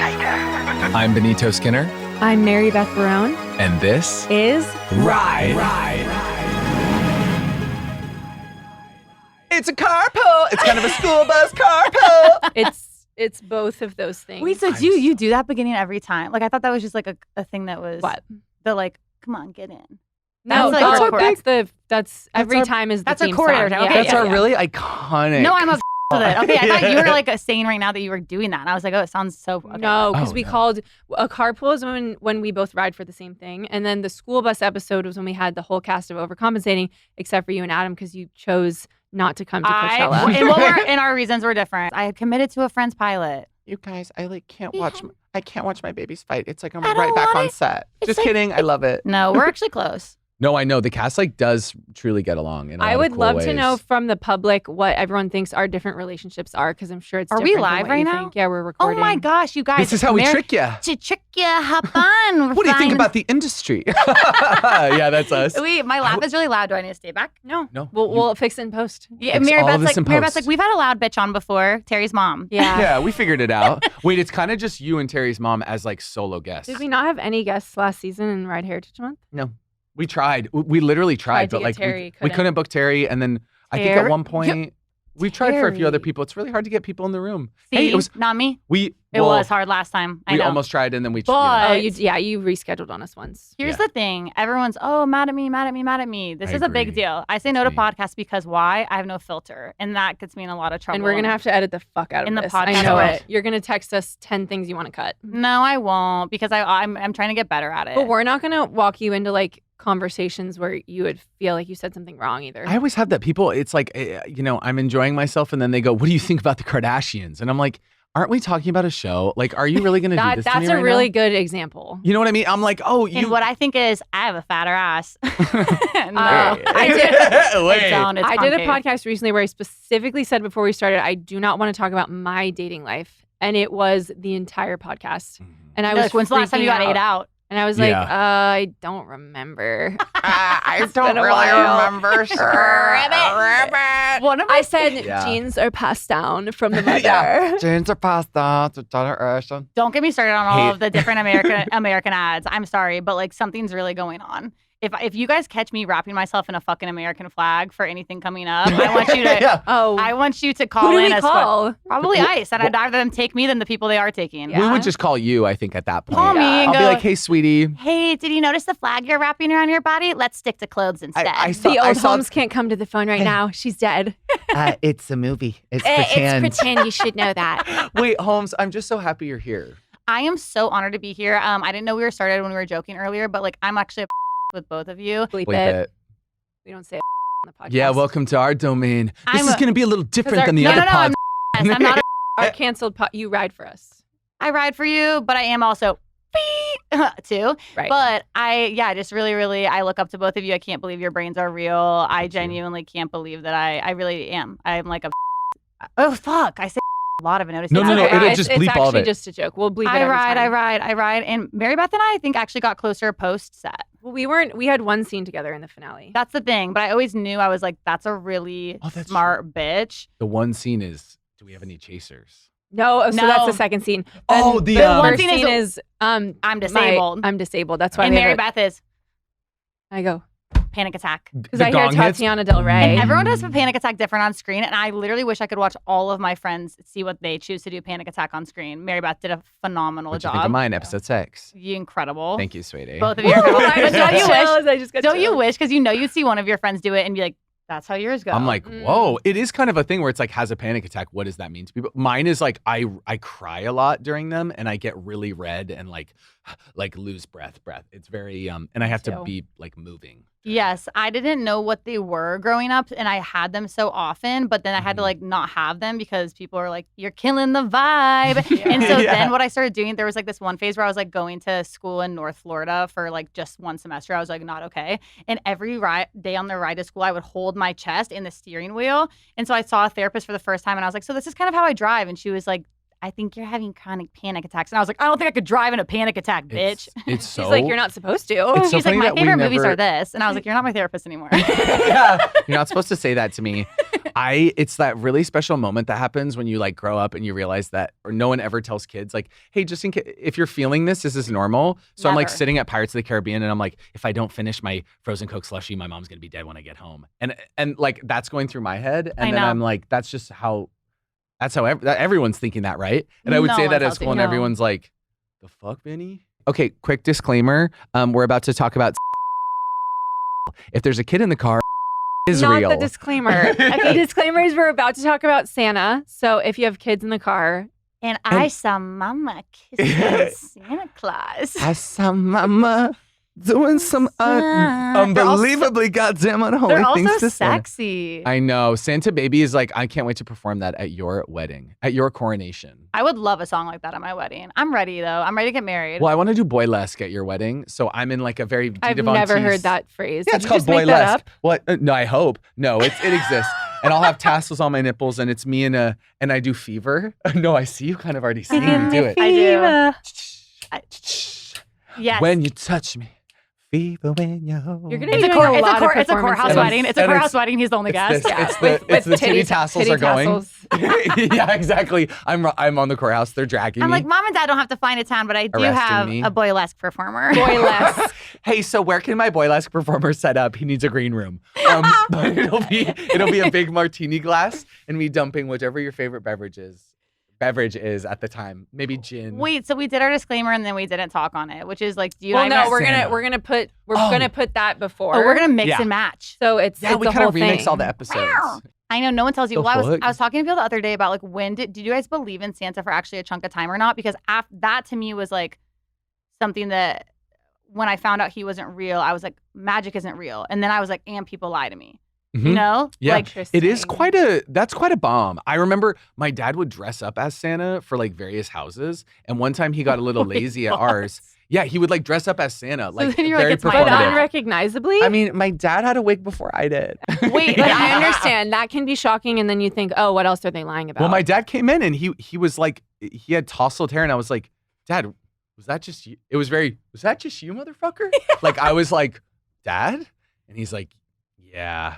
I'm Benito Skinner. I'm Mary Beth Barone. And this is Ride. It's a carpool. It's kind of a school bus carpool. It's both of those things. Wait, so do you do that beginning every time? Like, I thought that was just like a thing that was What? The like, come on, get in. No, That's like that's every our- time is the that's our theme choreo. song. Okay, That's our really iconic. No, I'm obsessed with it. Okay, I thought you were like saying right now that you were doing that, and I was like, oh, it sounds so. Okay. No, because Oh, we no. called a carpool is when we both ride for the same thing, and then the school bus episode was when we had the whole cast of Overcompensating, except for you and Adam, because you chose not to come to Coachella. and our reasons were different. I had committed to a friend's pilot. You guys, I can't watch. Yeah. I can't watch my babies fight. It's like I'm I don't right back want on it. set. It's Just like- kidding. I love it. No, we're actually close. No, I know. The cast does truly get along. In a I lot would of cool love ways. to know from the public what everyone thinks our different relationships are, because I'm sure it's Are we different than live what right you now? think. Yeah, we're Oh recording. my gosh, you guys! This is how we trick you. To trick you, hop on. We're What do you think flying. about the industry? Yeah, that's us. My laugh is really loud. Do I need to stay back? No, No, we'll fix it in post. Yeah, Fix Mary all of Beth's this in like, post. we've had a loud bitch on before. Terry's mom. Yeah. Yeah, we figured it out. Wait, it's kind of just you and Terry's mom as like solo guests. Did we not have any guests last season in Ride Heritage Month? No, we tried. We literally tried, to but get like Terry, we couldn't book Terry, and then I think at Terry- one point we tried for a few other Terry. people. It's really hard to get people in the room. See, Hey, it was not me. It well, was hard last time. I We know. almost tried, and then we. But- Oh, you rescheduled on us once. Here's Yeah. the thing. Everyone's, mad at me. This I is a big agree. deal. I say no to Me. podcasts because why? I have no filter. And that gets me in a lot of trouble. And we're gonna have to edit the fuck out of In the this. podcast I know world. it. You're gonna text us 10 things you want to cut. No, I won't because I'm trying to get better at it. But we're not gonna walk you into like conversations where you would feel like you said something wrong either. I always have that. People, it's like, I'm enjoying myself, and then they go, "What do you think about the Kardashians?" And I'm like, "Aren't we talking about a show? Like, are you really going to do this to That's me a right really now?" good example. You know what I mean? I'm like, "Oh, and you." what I think is I have a fatter ass. No, I did- Wait. don't. It's I did a concave. podcast recently where I specifically said before we started, I do not want to talk about my dating life, and it was the entire podcast. And I You're was like, when's the last time you got freaking ate out? And I was like, Yeah. I don't remember. I It's don't been a really while. remember. One of my I said Yeah. genes are passed down from the mother. Yeah. Jeans are pasta to generation. Don't get me started on all Hey. of the different American ads. I'm sorry, but like something's really going on. If you guys catch me wrapping myself in a fucking American flag for anything coming up, I want you to Yeah. Oh, I want you to call who do in we as call? probably ICE, and I'd rather them take me than the people they are taking. Yeah. We would just call you, I think, at that point. Call me and I'll be go, like, "Hey, sweetie." hey, did you notice the flag you're wrapping around your body? Let's stick to clothes instead. I saw- The I old saw- Holmes can't come to the phone right now. She's dead. It's a movie. It's It's pretend. pretend. You should know that. Wait, Holmes, I'm just so happy you're here. I am so honored to be here. I didn't know we were started when we were joking earlier, but like I'm actually with both of you. Bleep Bleep it. it. We don't say on the podcast. Yeah, welcome to our domain. This I'm is a- going to be a little different our- than the No, other no, no, pod. I'm not. Our canceled you ride for us. I ride for you, but I am also too. Right. But I just really, I look up to both of you. I can't believe your brains are real. I Thank you. genuinely can't believe that I really am. I'm like a. Oh fuck! I say a lot of it. Notice No, it. no, no, Okay, it'll guys. just it's bleep all of actually it. just a joke. We'll bleep it I every ride, time. and Mary Beth and I think actually got closer post set. Well, we had one scene together in the finale. That's the thing. But I always knew I was like, that's a really Oh, that's smart bitch. The one scene is, do we have any chasers? No, so No. that's the second scene. Oh, Then the, the one first scene is- scene is I'm disabled. I'm disabled. That's why And we have Mary a- Beth is I go panic attack. because the I hear gong hits? Tatiana Del Rey. And everyone does a panic attack different on screen. And I literally wish I could watch all of my friends see what they choose to do panic attack on screen. Mary Beth did a phenomenal What do you job. think of mine, episode 6? You incredible. Thank you, sweetie. Both of you are incredible. I But just don't got you wish? chills. I just got Don't you chills. wish? Because you know you'd see one of your friends do it and be like, that's how yours go. I'm like, Mm. whoa. It is kind of a thing where it's like, has a panic attack. What does that mean to people? Mine is like, I cry a lot during them, and I get really red and like lose breath. It's very and I have to too. be like moving. Yes, I didn't know what they were growing up, and I had them so often, but then I had to Mhm. like not have them because people were like, "You're killing the vibe." And so Yeah. then what I started doing, there was like this one phase where I was like going to school in North Florida for like just one semester. I was like not okay, and every day on the ride to school, I would hold my chest in the steering wheel. And so I saw a therapist for the first time, and I was like, "So this is kind of how I drive," and she was like, I think you're having chronic panic attacks. And I was like, I don't think I could drive in a panic attack, bitch. It's so. She's like, you're not supposed to. It's so She's like, funny my that we favorite movies never- are this. And I was like, you're not my therapist anymore. Yeah, you're not supposed to say that to me. It's that really special moment that happens when you like grow up and you realize that, or no one ever tells kids like, hey, just in case, if you're feeling this is normal. So I'm like Never. sitting at Pirates of the Caribbean and I'm like, if I don't finish my frozen Coke slushie, my mom's gonna be dead when I get home. And like that's going through my head. And I then know. I'm like, that's how everyone's thinking that, right? And I would No say one that at tells school you. and No. everyone's like, the fuck, Vinny? Okay, quick disclaimer. We're about to talk about if there's a kid in the car, is Not real. the disclaimer. Okay, disclaimer is we're about to talk about Santa. So if you have kids in the car, And I saw Mama kissing Santa Claus. I saw Mama doing some unbelievably goddamn unholy They're things also to Santa. sexy. I know. Santa Baby is like, I can't wait to perform that at your wedding, at your coronation. I would love a song like that at my wedding. I'm ready though. I'm ready to get married. Well, I want to do Boylesque at your wedding. So I'm in like a very I've Dita Von never Teese- heard that phrase. Yeah, Did it's you called just make that Boylesque. up? What? No, I hope. No, it exists. And I'll have tassels on my nipples and it's me and I do Fever. No, I see you kind of already singing. Mhm. Do it. I do. Fever. Yes. When you touch me, fever when you hold You're me. gonna it's be a, doing it's, lot of it's a courthouse performances. wedding. It's a And courhouse it's- wedding. He's the only guest. this. Yeah. It's the titty tassels are going. tassels. Yeah, exactly. I'm on the courthouse. They're dragging I'm me. like, Mom and Dad don't have to find a town, but I do Arresting have me. a boylesque performer. Boylesque. Hey, so where can my Boylesque performer set up? He needs a green room. But it'll be a big martini glass and me dumping whichever your favorite beverage is at the time. Maybe gin. Wait, so we did our disclaimer and then we didn't talk on it, which is like, do you Well, and I no, met we're Santa. gonna put that before. Oh, we're gonna mix Yeah. and match. So it's Yeah, we the kind whole of remix thing. all the episodes. I know no one tells you. The Well, I fuck? was talking to people the other day about like when did you guys believe in Santa for actually a chunk of time or not? Because that to me was like something that when I found out he wasn't real, I was like, magic isn't real. And then I was like, and people lie to me. You Mhm. know? Yeah. Like It is Interesting. that's quite a bomb. I remember my dad would dress up as Santa for like various houses. And one time he got a little lazy at What? ours. Yeah, he would like dress up as Santa, like then you're like, very it's my But dad. performative. unrecognizably. I mean, my dad had a wig before I did. Wait, but I understand that can be shocking, and then you think, oh, what else are they lying about? Well, my dad came in and he was like, he had tousled hair, and I was like, Dad, was that just you? Was that just you, motherfucker? Like I was like, Dad? And he's like, yeah.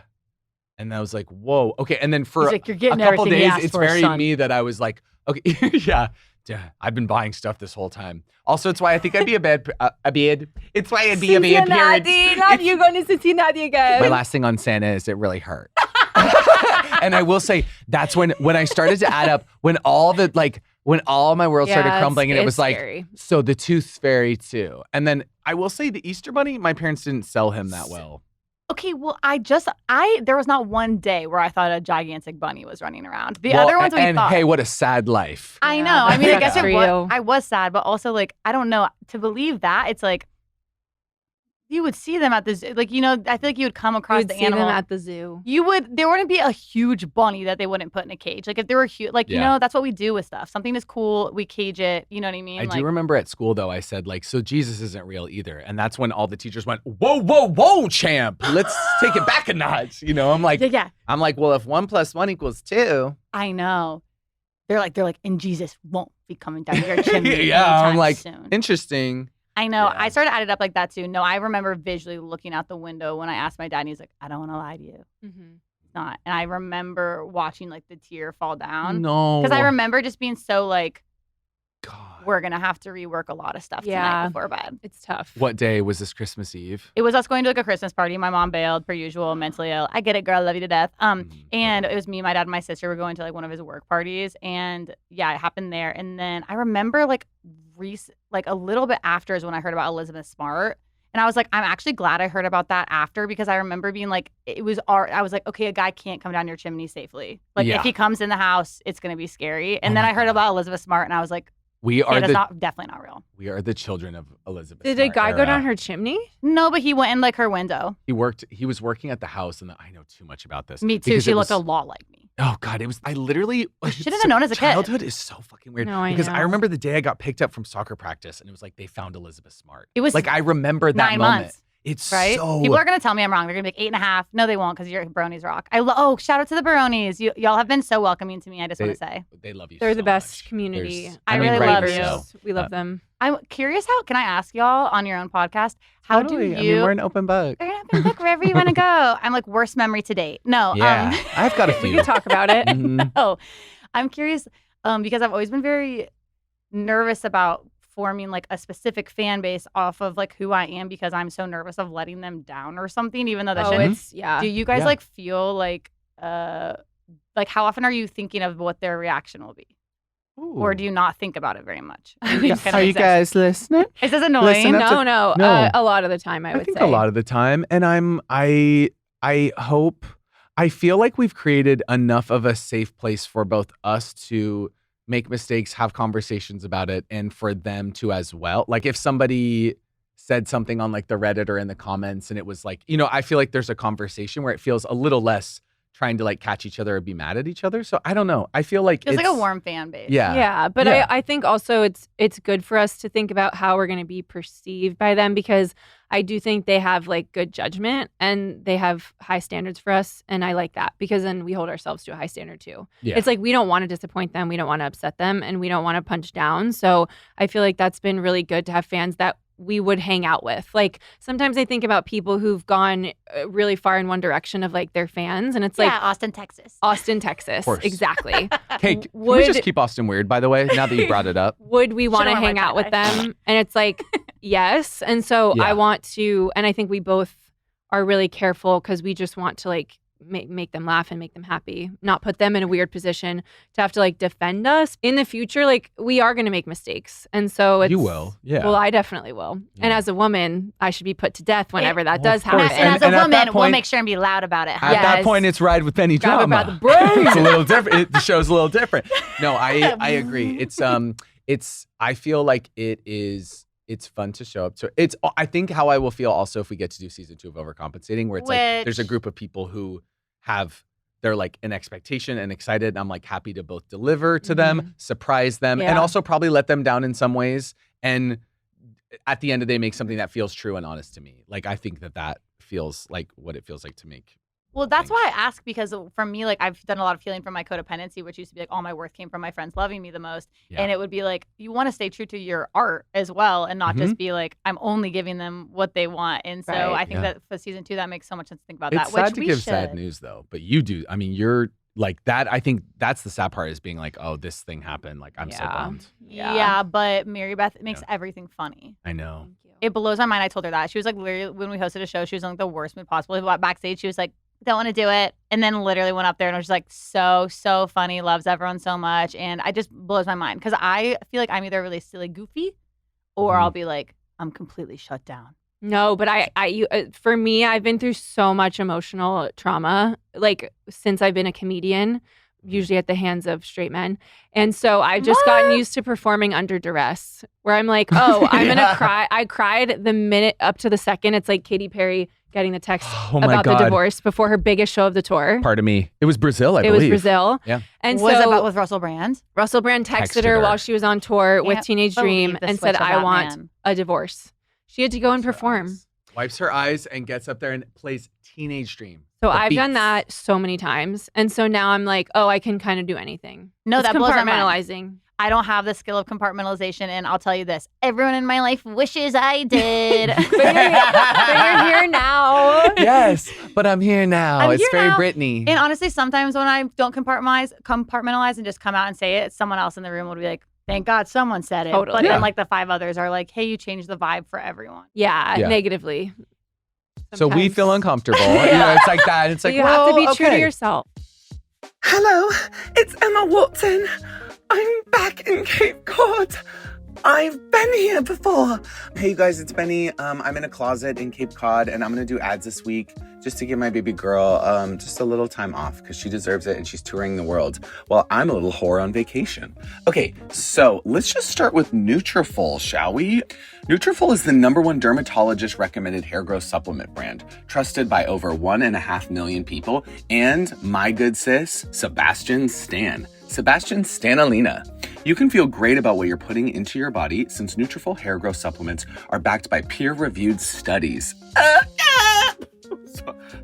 And I was like, whoa, okay. And then for He's like, you're a getting couple everything he days, asked it's for, very son. me that I was like, okay, yeah, I've been buying stuff this whole time. Also, it's why I think I'd be a bad. It's why I'd be a bad parent. Not you going to Cincinnati again. My last thing on Santa is it really hurt. And I will say that's when I started to add up when all my world started crumbling and it was like, scary. so the Tooth Fairy too. And then I will say the Easter Bunny, my parents didn't sell him that well. Okay, well, there was not one day where I thought a gigantic bunny was running around. The Well, other ones we and thought. hey, what a sad life. I Yeah, know. I mean, I that guess sucks it for was. you. I was sad, but also like I don't know to believe that it's like you would see them at the zoo. Like I feel like you would come You across would the see animal. them at the zoo. There wouldn't be a huge bunny that they wouldn't put in a cage. Like if there were huge, like Yeah. that's what we do with stuff. Something is cool, we cage it. You know what I mean? I like, do remember at school though, I said like, so Jesus isn't real either. And that's when all the teachers went, whoa, whoa, whoa, champ. Let's take it back a notch. I'm like, yeah, well, if 1 + 1 = 2. I know. They're like, and Jesus won't be coming down your chimney. Yeah, I'm anytime like, soon. interesting. I know. Yeah. I started adding it up like that too. No, I remember visually looking out the window when I asked my dad, and he's like, I don't want to lie to you. It's not. And I remember watching like the tear fall down. No. Because I remember just being so like, God. we're going to have to rework a lot of stuff Yeah. tonight before bed. It's tough. What day was this Christmas Eve? It was us going to like a Christmas party. My mom bailed per usual, mentally ill. I get it, girl. Love you to death. And it was me, my dad, and my sister were going to like one of his work parties. And yeah, it happened there. And then I remember like a little bit after is when I heard about Elizabeth Smart. And I was like, I'm actually glad I heard about that after because I remember being like, I was like, okay, a guy can't come down your chimney safely. Like Yeah. if he comes in the house, it's going to be scary. And Oh then my I heard God. about Elizabeth Smart and I was like, We are Santa's the definitely not real. we are the children of Elizabeth. Did a Smart guy go era. down her chimney? No, but he went in like her window. He was working at the house, and I know too much about this. Me too. because She it looked a was- lot like me. Oh God, it was. I literally shouldn't have known as a kid. Childhood is so fucking weird. No, I because I know. remember the day I got picked up from soccer practice, and it was like they found Elizabeth Smart. It was like I remember that 9 moment. months. It's right? so... People are going to tell me I'm wrong. They're going to be like 8.5. No, they won't because your bronies rock. Shout out to the bronies. Y'all have been so welcoming to me. I just want to say. They love you They're so the best much. community. I really love Ravers. you. We love them. I'm curious can I ask y'all on your own podcast, how Totally. do I you... mean, we're an open book. We're an open book wherever you want to go. I'm like, worst memory to date. No. Yeah, I've got a We few. can talk about it. Mhm. No. I'm curious because I've always been very nervous about forming like a specific fan base off of like who I am because I'm so nervous of letting them down or something, even though that shouldn't. Do you guys Yeah. like feel like how often are you thinking of what their reaction will be? Or do you not think about it very much? Are you guys listening? Is this annoying? Listen up. No. No. A lot of the time, I would think say. a lot of the time, and I feel like we've created enough of a safe place for both us to make mistakes, have conversations about it, and for them to as well. Like if somebody said something on like the Reddit or in the comments and it was like, I feel like there's a conversation where it feels a little less trying to like catch each other or be mad at each other. So I don't know. I feel like It's like a warm fan base. Yeah. Yeah, but Yeah. I think also it's good for us to think about how we're going to be perceived by them because I do think they have like good judgment and they have high standards for us, and I like that because then we hold ourselves to a high standard too. Yeah. It's like we don't want to disappoint them, we don't want to upset them, and we don't want to punch down. So I feel like that's been really good to have fans that we would hang out with. Like sometimes I think about people who've gone really far in one direction of like their fans, and it's like Austin, Texas. Austin, Texas, course. exactly. Hey, can we just keep Austin weird, by the way, now that you brought it up? Would we want to Should've worn hang my out with tie-dye. them? And it's like, yes. And so Yeah. I want to, and I think we both are really careful because we just want to like make them laugh and make them happy, not put them in a weird position to have to like defend us in the future. Like we are going to make mistakes. And so it's, You will. Yeah. Well, I definitely will. And Yeah. as a woman, I should be put to death whenever that Well, does of course. happen. And as a and at woman, that we'll point- make sure and be loud about it. At Yes. that point, it's Ride with Penny Drive drama. about the brains. It's a little different. The show's a little different. No, I agree. It's I feel like it's fun to show up to. I think how I will feel also if we get to do season 2 of Overcompensating, where it's like there's a Which- group of people who they're like an expectation and excited, and I'm like happy to both deliver to them, surprise them, and Yeah. also probably let them down in some ways. And at the end of the day, make something that feels true and honest to me. Like I think that feels like what it feels like to make. Well, that's Thanks. why I ask, because for me, like I've done a lot of healing from my codependency, which used to be like all my worth came from my friends loving me the most. Yeah. And it would be like, you want to stay true to your art as well and not Mm-hmm. just be like, I'm only giving them what they want. And so Right. I think Yeah. that for season 2, that makes so much sense to think about It's that. sad Which to we give should. sad news though, but you do. I mean, you're like that. I think that's the sad part is being like, oh, this thing happened. Like I'm so Yeah. bummed. Yeah. But Mary Beth makes everything funny. I know. Thank you. It blows my mind. I told her that. She was like, literally, when we hosted a show, she was in like the worst mood possible. Backstage, she was like, don't want to do it. And then literally went up there and was just like, so funny, loves everyone so much. And I just blows my mind because I feel like I'm either really silly goofy or Mhm. I'll be like, I'm completely shut down. No, but for me, I've been through so much emotional trauma, like since I've been a comedian, usually at the hands of straight men. And so I've just gotten used to performing under duress where I'm like, oh, I'm going to cry. I cried the minute up to the second. It's like Katy Perry getting the text Oh my about the God. divorce before her biggest show of the tour. Pardon me. It was Brazil, I It believe. was Brazil. Yeah. And Was so it about with Russell Brand? Russell Brand texted Texted her her. while she was on tour with Can't Teenage Dream believe the and switch said, of I that want man. a divorce. She had to go and perform. Wipes her eyes and gets up there and plays Teenage Dream. So The I've done beats. that so many times. And so now I'm like, oh, I can kind of do anything. No, It's that blows my mind. compartmentalizing. I don't have the skill of compartmentalization, and I'll tell you this: everyone in my life wishes I did. But you're here now. Yes, but I'm here now. I'm it's here very now. Britney. And honestly, sometimes when I don't compartmentalize and just come out and say it, someone else in the room will be like, thank God someone said it. Totally. But Yeah. then like the 5 others are like, hey, you changed the vibe for everyone. Yeah, Yeah. negatively. So we Sometimes. feel uncomfortable. Yeah. It's like that. It's So like, you have to be well, true to okay. yourself. Hello, it's Emma Watson. I'm back in Cape Cod. I've been here before. Hey, you guys, it's Benny. I'm in a closet in Cape Cod, and I'm going to do ads this week just to give my baby girl just a little time off because she deserves it, and she's touring the world while I'm a little whore on vacation. Okay, so let's just start with Nutrafol, shall we? Nutrafol is the #1 dermatologist-recommended hair growth supplement brand, trusted by over 1.5 million people, and my good sis, Sebastian Stan. Sebastian Stanalina. You can feel great about what you're putting into your body since Nutrafol hair growth supplements are backed by peer-reviewed studies.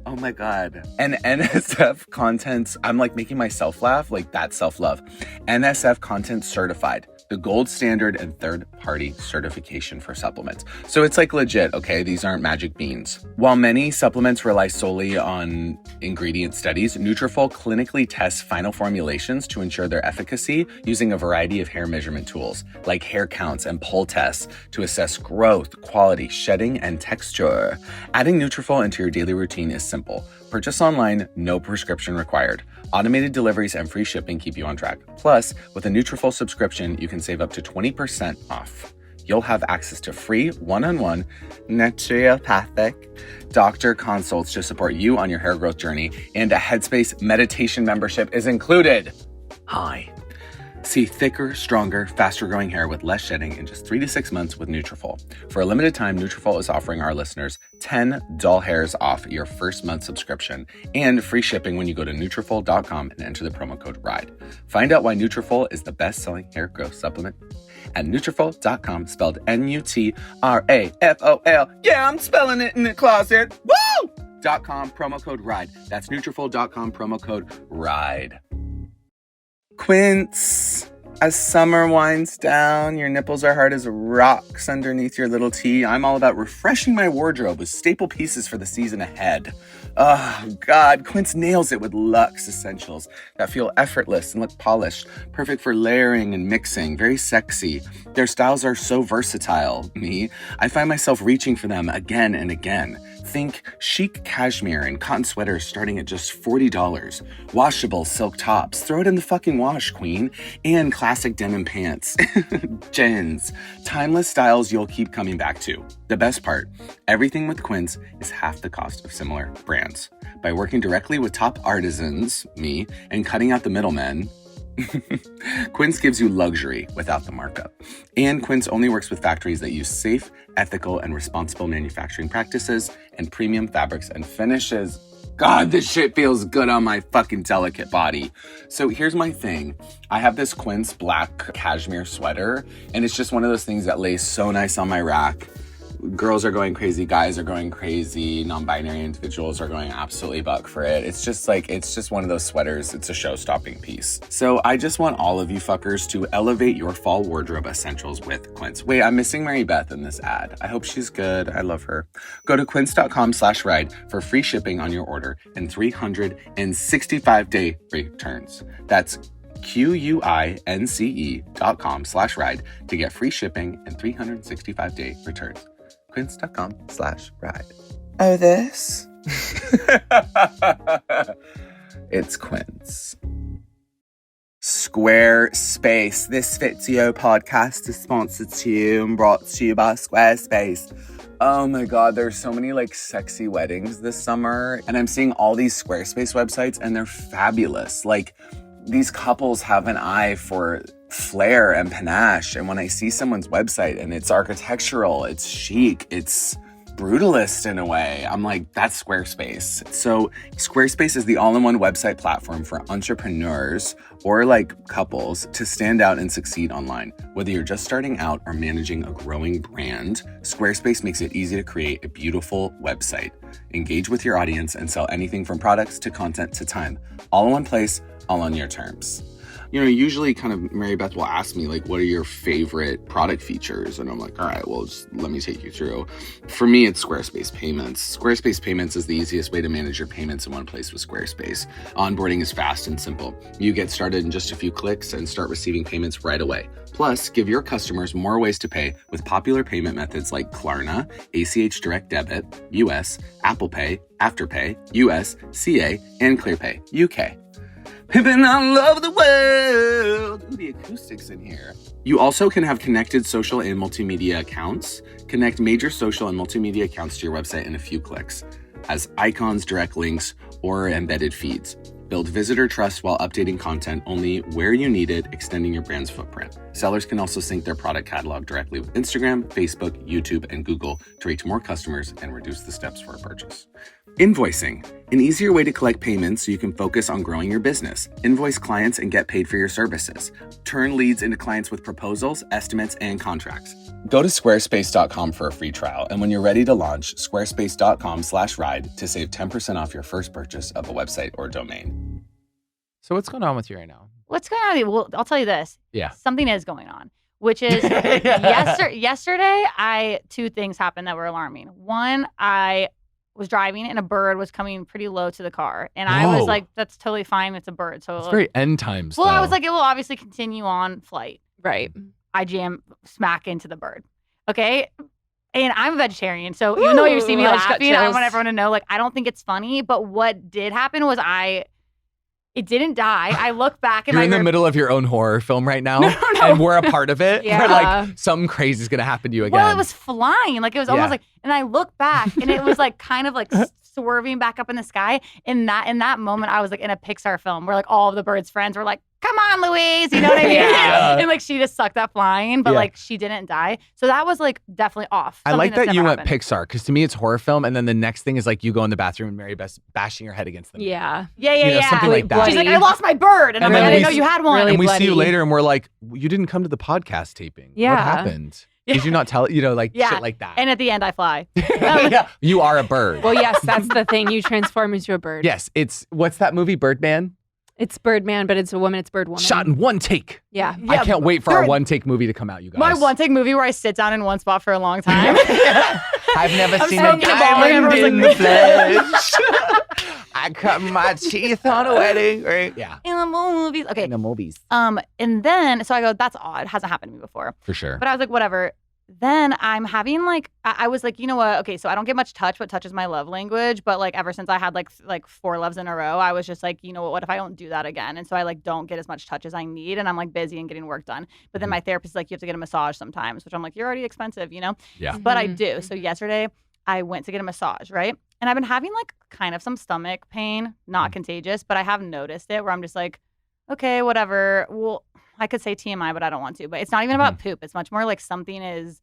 Oh my God. And NSF content, I'm like making myself laugh, like that's self-love. NSF content certified, the gold standard and third-party certification for supplements. So it's like legit, okay? These aren't magic beans. While many supplements rely solely on ingredient studies, Nutrafol clinically tests final formulations to ensure their efficacy using a variety of hair measurement tools, like hair counts and pull tests to assess growth, quality, shedding, and texture. Adding Nutrafol into your daily routine is simple. Purchase online, no prescription required. Automated deliveries and free shipping keep you on track. Plus, with a Nutrafol subscription, you can save up to 20% off. You'll have access to free one-on-one naturopathic doctor consults to support you on your hair growth journey, and a Headspace meditation membership is included. Hi. See thicker, stronger, faster growing hair with less shedding in just 3 to 6 months with Nutrafol. For a limited time, Nutrafol is offering our listeners 10 doll hairs off your first month subscription and free shipping when you go to Nutrafol.com and enter the promo code RIDE. Find out why Nutrafol is the best-selling hair growth supplement at Nutrafol.com, spelled Nutrafol. Yeah, I'm spelling it in the closet. Woo! .com, promo code RIDE. That's Nutrafol.com, promo code RIDE. Quince, as summer winds down, your nipples are hard as rocks underneath your little tee. I'm all about refreshing my wardrobe with staple pieces for the season ahead. Oh, God, Quince nails it with luxe essentials that feel effortless and look polished, perfect for layering and mixing, very sexy. Their styles are so versatile, I find myself reaching for them again and again. Think chic cashmere and cotton sweaters starting at just $40. Washable silk tops. Throw it in the fucking wash, queen. And classic denim pants. Gens. Timeless styles you'll keep coming back to. The best part, everything with Quince is half the cost of similar brands. By working directly with top artisans, and cutting out the middlemen, Quince gives you luxury without the markup. And Quince only works with factories that use safe, ethical, and responsible manufacturing practices and premium fabrics and finishes. God, this shit feels good on my fucking delicate body. So here's my thing. I have this Quince black cashmere sweater, and it's just one of those things that lays so nice on my rack. Girls are going crazy, guys are going crazy, non-binary individuals are going absolutely buck for it. It's just one of those sweaters. It's a show-stopping piece. So I just want all of you fuckers to elevate your fall wardrobe essentials with Quince. Wait, I'm missing Mary Beth in this ad. I hope she's good. I love her. Go to quince.com/ride for free shipping on your order and 365-day returns. That's QUINCE.com/ride to get free shipping and 365-day returns. Quince.com/ride. Oh, this? It's Quince. Squarespace. This Fitzio podcast is sponsored to you and brought to you by Squarespace. Oh my God, there's so many like sexy weddings this summer, and I'm seeing all these Squarespace websites and they're fabulous. Like, these couples have an eye for flair and panache. And when I see someone's website and it's architectural, it's chic, it's brutalist in a way, I'm like, that's Squarespace. So Squarespace is the all-in-one website platform for entrepreneurs or like couples to stand out and succeed online. Whether you're just starting out or managing a growing brand, Squarespace makes it easy to create a beautiful website, engage with your audience, and sell anything from products to content to time, all in one place, all on your terms. You know, usually kind of Mary Beth will ask me, like, what are your favorite product features? And I'm like, all right, well, just let me take you through. For me, it's Squarespace Payments. Squarespace Payments is the easiest way to manage your payments in one place with Squarespace. Onboarding is fast and simple. You get started in just a few clicks and start receiving payments right away. Plus, give your customers more ways to pay with popular payment methods like Klarna, ACH Direct Debit, US, Apple Pay, Afterpay, US, CA, and ClearPay, UK. Pimpin' all over the world. Ooh, the acoustics in here. You also can have connected social and multimedia accounts. Connect major social and multimedia accounts to your website in a few clicks, as icons, direct links, or embedded feeds. Build visitor trust while updating content only where you need it, extending your brand's footprint. Sellers can also sync their product catalog directly with Instagram, Facebook, YouTube, and Google to reach more customers and reduce the steps for a purchase. Invoicing. An easier way to collect payments so you can focus on growing your business, invoice clients, and get paid for your services. Turn leads into clients with proposals, estimates, and contracts. Go to squarespace.com for a free trial, and when you're ready to launch, squarespace.com/ride to save 10% off your first purchase of a website or domain. So what's going on with you right now? What's going on? Well, I'll tell you this. Yeah. Something is going on, which is yesterday, two things happened that were alarming. One, I was driving and a bird was coming pretty low to the car. And I was Whoa. like, that's totally fine. It's a bird. So It's very end times. well, I though. was like, it will obviously continue on flight. Right. I jam smack into the bird. Okay. And I'm a vegetarian. So even though you see me I just got laughing, I chills. want everyone to know, like, I don't think it's funny. But what did happen was it didn't die. I look back and You're in the middle of your own horror film right now, No. and we're a part of it. Yeah. We're like, something crazy is gonna happen to you again. Well, it was flying. Like, it was almost Yeah. like, and I look back and it was like kind of like swerving back up in the sky. In that moment, I was like in a Pixar film where like all of the birds' friends were like, come on, Louise. You know what I mean? Yeah. And like she just sucked at flying, but Yeah. like she didn't die. So that was like definitely off. I Something like that's that you never went happened. Pixar, because to me it's horror film, and then the next thing is like you go in the bathroom and Mary Beth's bashing your head against them. Yeah. Yeah, You know, something like that. She's like, I lost my bird. And I'm And like, then I didn't know we- you had one. really And we see you bloody. later, and we're like, you didn't come to the podcast taping. What Yeah. happened? Did you not tell? You know, like Yeah. shit like that. And at the end, I fly. Yeah, you are a bird. Well, yes, that's the thing. You transform into a bird. Yes, it's what's that movie, Birdman? It's Birdman, but it's a woman. It's Birdwoman. Shot in one take. Yeah. I can't wait for our there- one take movie to come out, you guys. My one take movie where I sit down in one spot for a long time. I've never I'm seen so a cute, and diamond everyone's in like, the flesh. I cut my teeth on a wedding ring. Yeah, In the movies. Okay. in the movies. And then, so I go, that's odd. Hasn't happened to me before. For sure. But I was like, whatever. Then I'm having like, I was like, you know what? Okay, so I don't get much touch, but touch is my love language. But like ever since I had like 4 loves in a row, I was just like, you know what if I don't do that again? And so I like don't get as much touch as I need, and I'm like busy and getting work done. But then my therapist is like, you have to get a massage sometimes, which I'm like, you're already expensive, you know? Yeah. But I Mhm. do. So yesterday I went to get a massage, right? And I've been having like kind of some stomach pain, not contagious, but I have noticed it where I'm just like, okay, whatever. Well, I could say TMI, but I don't want to. But it's not even about poop. It's much more like something is